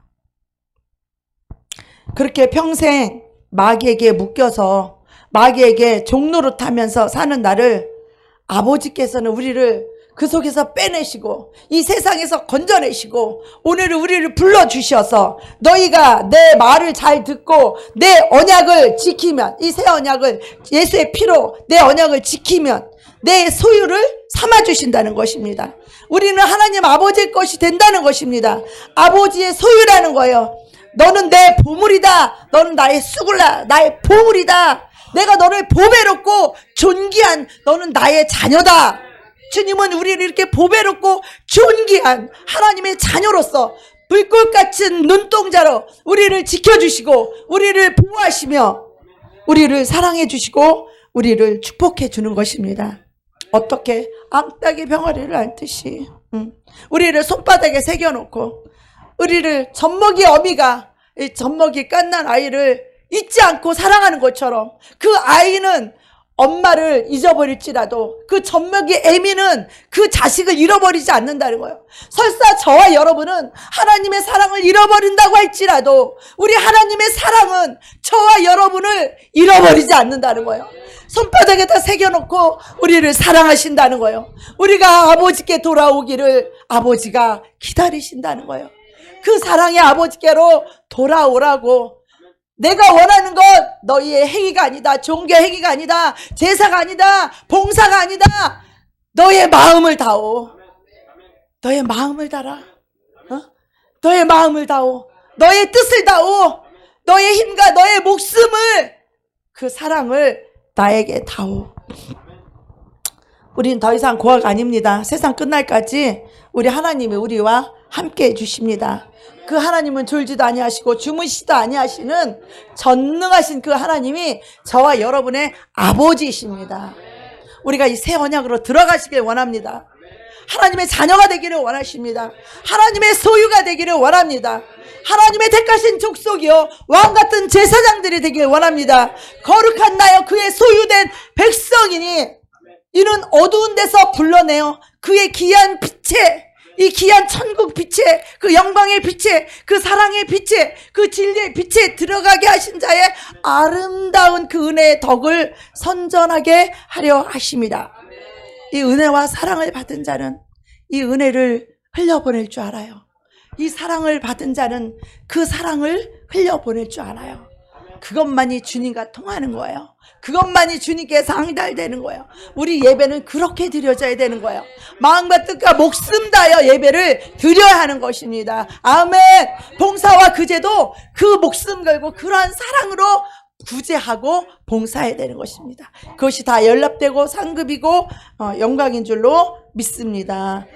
그렇게 평생 마귀에게 묶여서 마귀에게 종노릇하면서 사는 나를 아버지께서는 우리를 그 속에서 빼내시고 이 세상에서 건져내시고 오늘 우리를 불러주셔서 너희가 내 말을 잘 듣고 내 언약을 지키면, 이 새 언약을 예수의 피로 내 언약을 지키면 내 소유를 삼아주신다는 것입니다. 우리는 하나님 아버지의 것이 된다는 것입니다. 아버지의 소유라는 거예요. 너는 내 보물이다. 너는 나의 수굴라, 나의 보물이다. 내가 너를 보배롭고 존귀한, 너는 나의 자녀다. 주님은 우리를 이렇게 보배롭고 존귀한 하나님의 자녀로서 불꽃 같은 눈동자로 우리를 지켜주시고 우리를 보호하시며 우리를 사랑해 주시고 우리를 축복해 주는 것입니다. 어떻게? 암탉이 병아리를 앓듯이 우리를 손바닥에 새겨놓고 우리를 젖먹이 어미가 이 젖먹이 갓난 아이를 잊지 않고 사랑하는 것처럼 그 아이는 엄마를 잊어버릴지라도 그 젖먹이 애미는 그 자식을 잃어버리지 않는다는 거예요. 설사 저와 여러분은 하나님의 사랑을 잃어버린다고 할지라도 우리 하나님의 사랑은 저와 여러분을 잃어버리지 않는다는 거예요. 손바닥에다 새겨놓고 우리를 사랑하신다는 거예요. 우리가 아버지께 돌아오기를 아버지가 기다리신다는 거예요. 그 사랑의 아버지께로 돌아오라고. 내가 원하는 건 너희의 행위가 아니다. 종교 행위가 아니다. 제사가 아니다. 봉사가 아니다. 너의 마음을 다오. 너의 마음을 다라. 너의 마음을 다오. 너의 뜻을 다오. 너의 힘과 너의 목숨을, 그 사랑을 나에게 다오. 우리는 더 이상 고아가 아닙니다. 세상 끝날까지 우리 하나님이 우리와 함께 해주십니다. 그 하나님은 졸지도 아니하시고 주무시지도 아니하시는 전능하신 그 하나님이 저와 여러분의 아버지이십니다. 우리가 이 새 언약으로 들어가시길 원합니다. 하나님의 자녀가 되기를 원하십니다. 하나님의 소유가 되기를 원합니다. 하나님의 택하신 족속이요 왕같은 제사장들이 되기를 원합니다. 거룩한 나여 그의 소유된 백성이니 이는 어두운 데서 불러내어 그의 귀한 빛에 이 귀한 천국 빛에, 그 영광의 빛에, 그 사랑의 빛에, 그 진리의 빛에 들어가게 하신 자의 아름다운 그 은혜의 덕을 선전하게 하려 하십니다. 이 은혜와 사랑을 받은 자는 이 은혜를 흘려보낼 줄 알아요. 이 사랑을 받은 자는 그 사랑을 흘려보낼 줄 알아요. 그것만이 주님과 통하는 거예요. 그것만이 주님께 상달되는 거예요. 우리 예배는 그렇게 드려져야 되는 거예요. 마음과 뜻과 목숨 다하여 예배를 드려야 하는 것입니다. 아멘. 봉사와 구제도 그 목숨 걸고 그러한 사랑으로 구제하고 봉사해야 되는 것입니다. 그것이 다 연합되고 상급이고 영광인 줄로 믿습니다.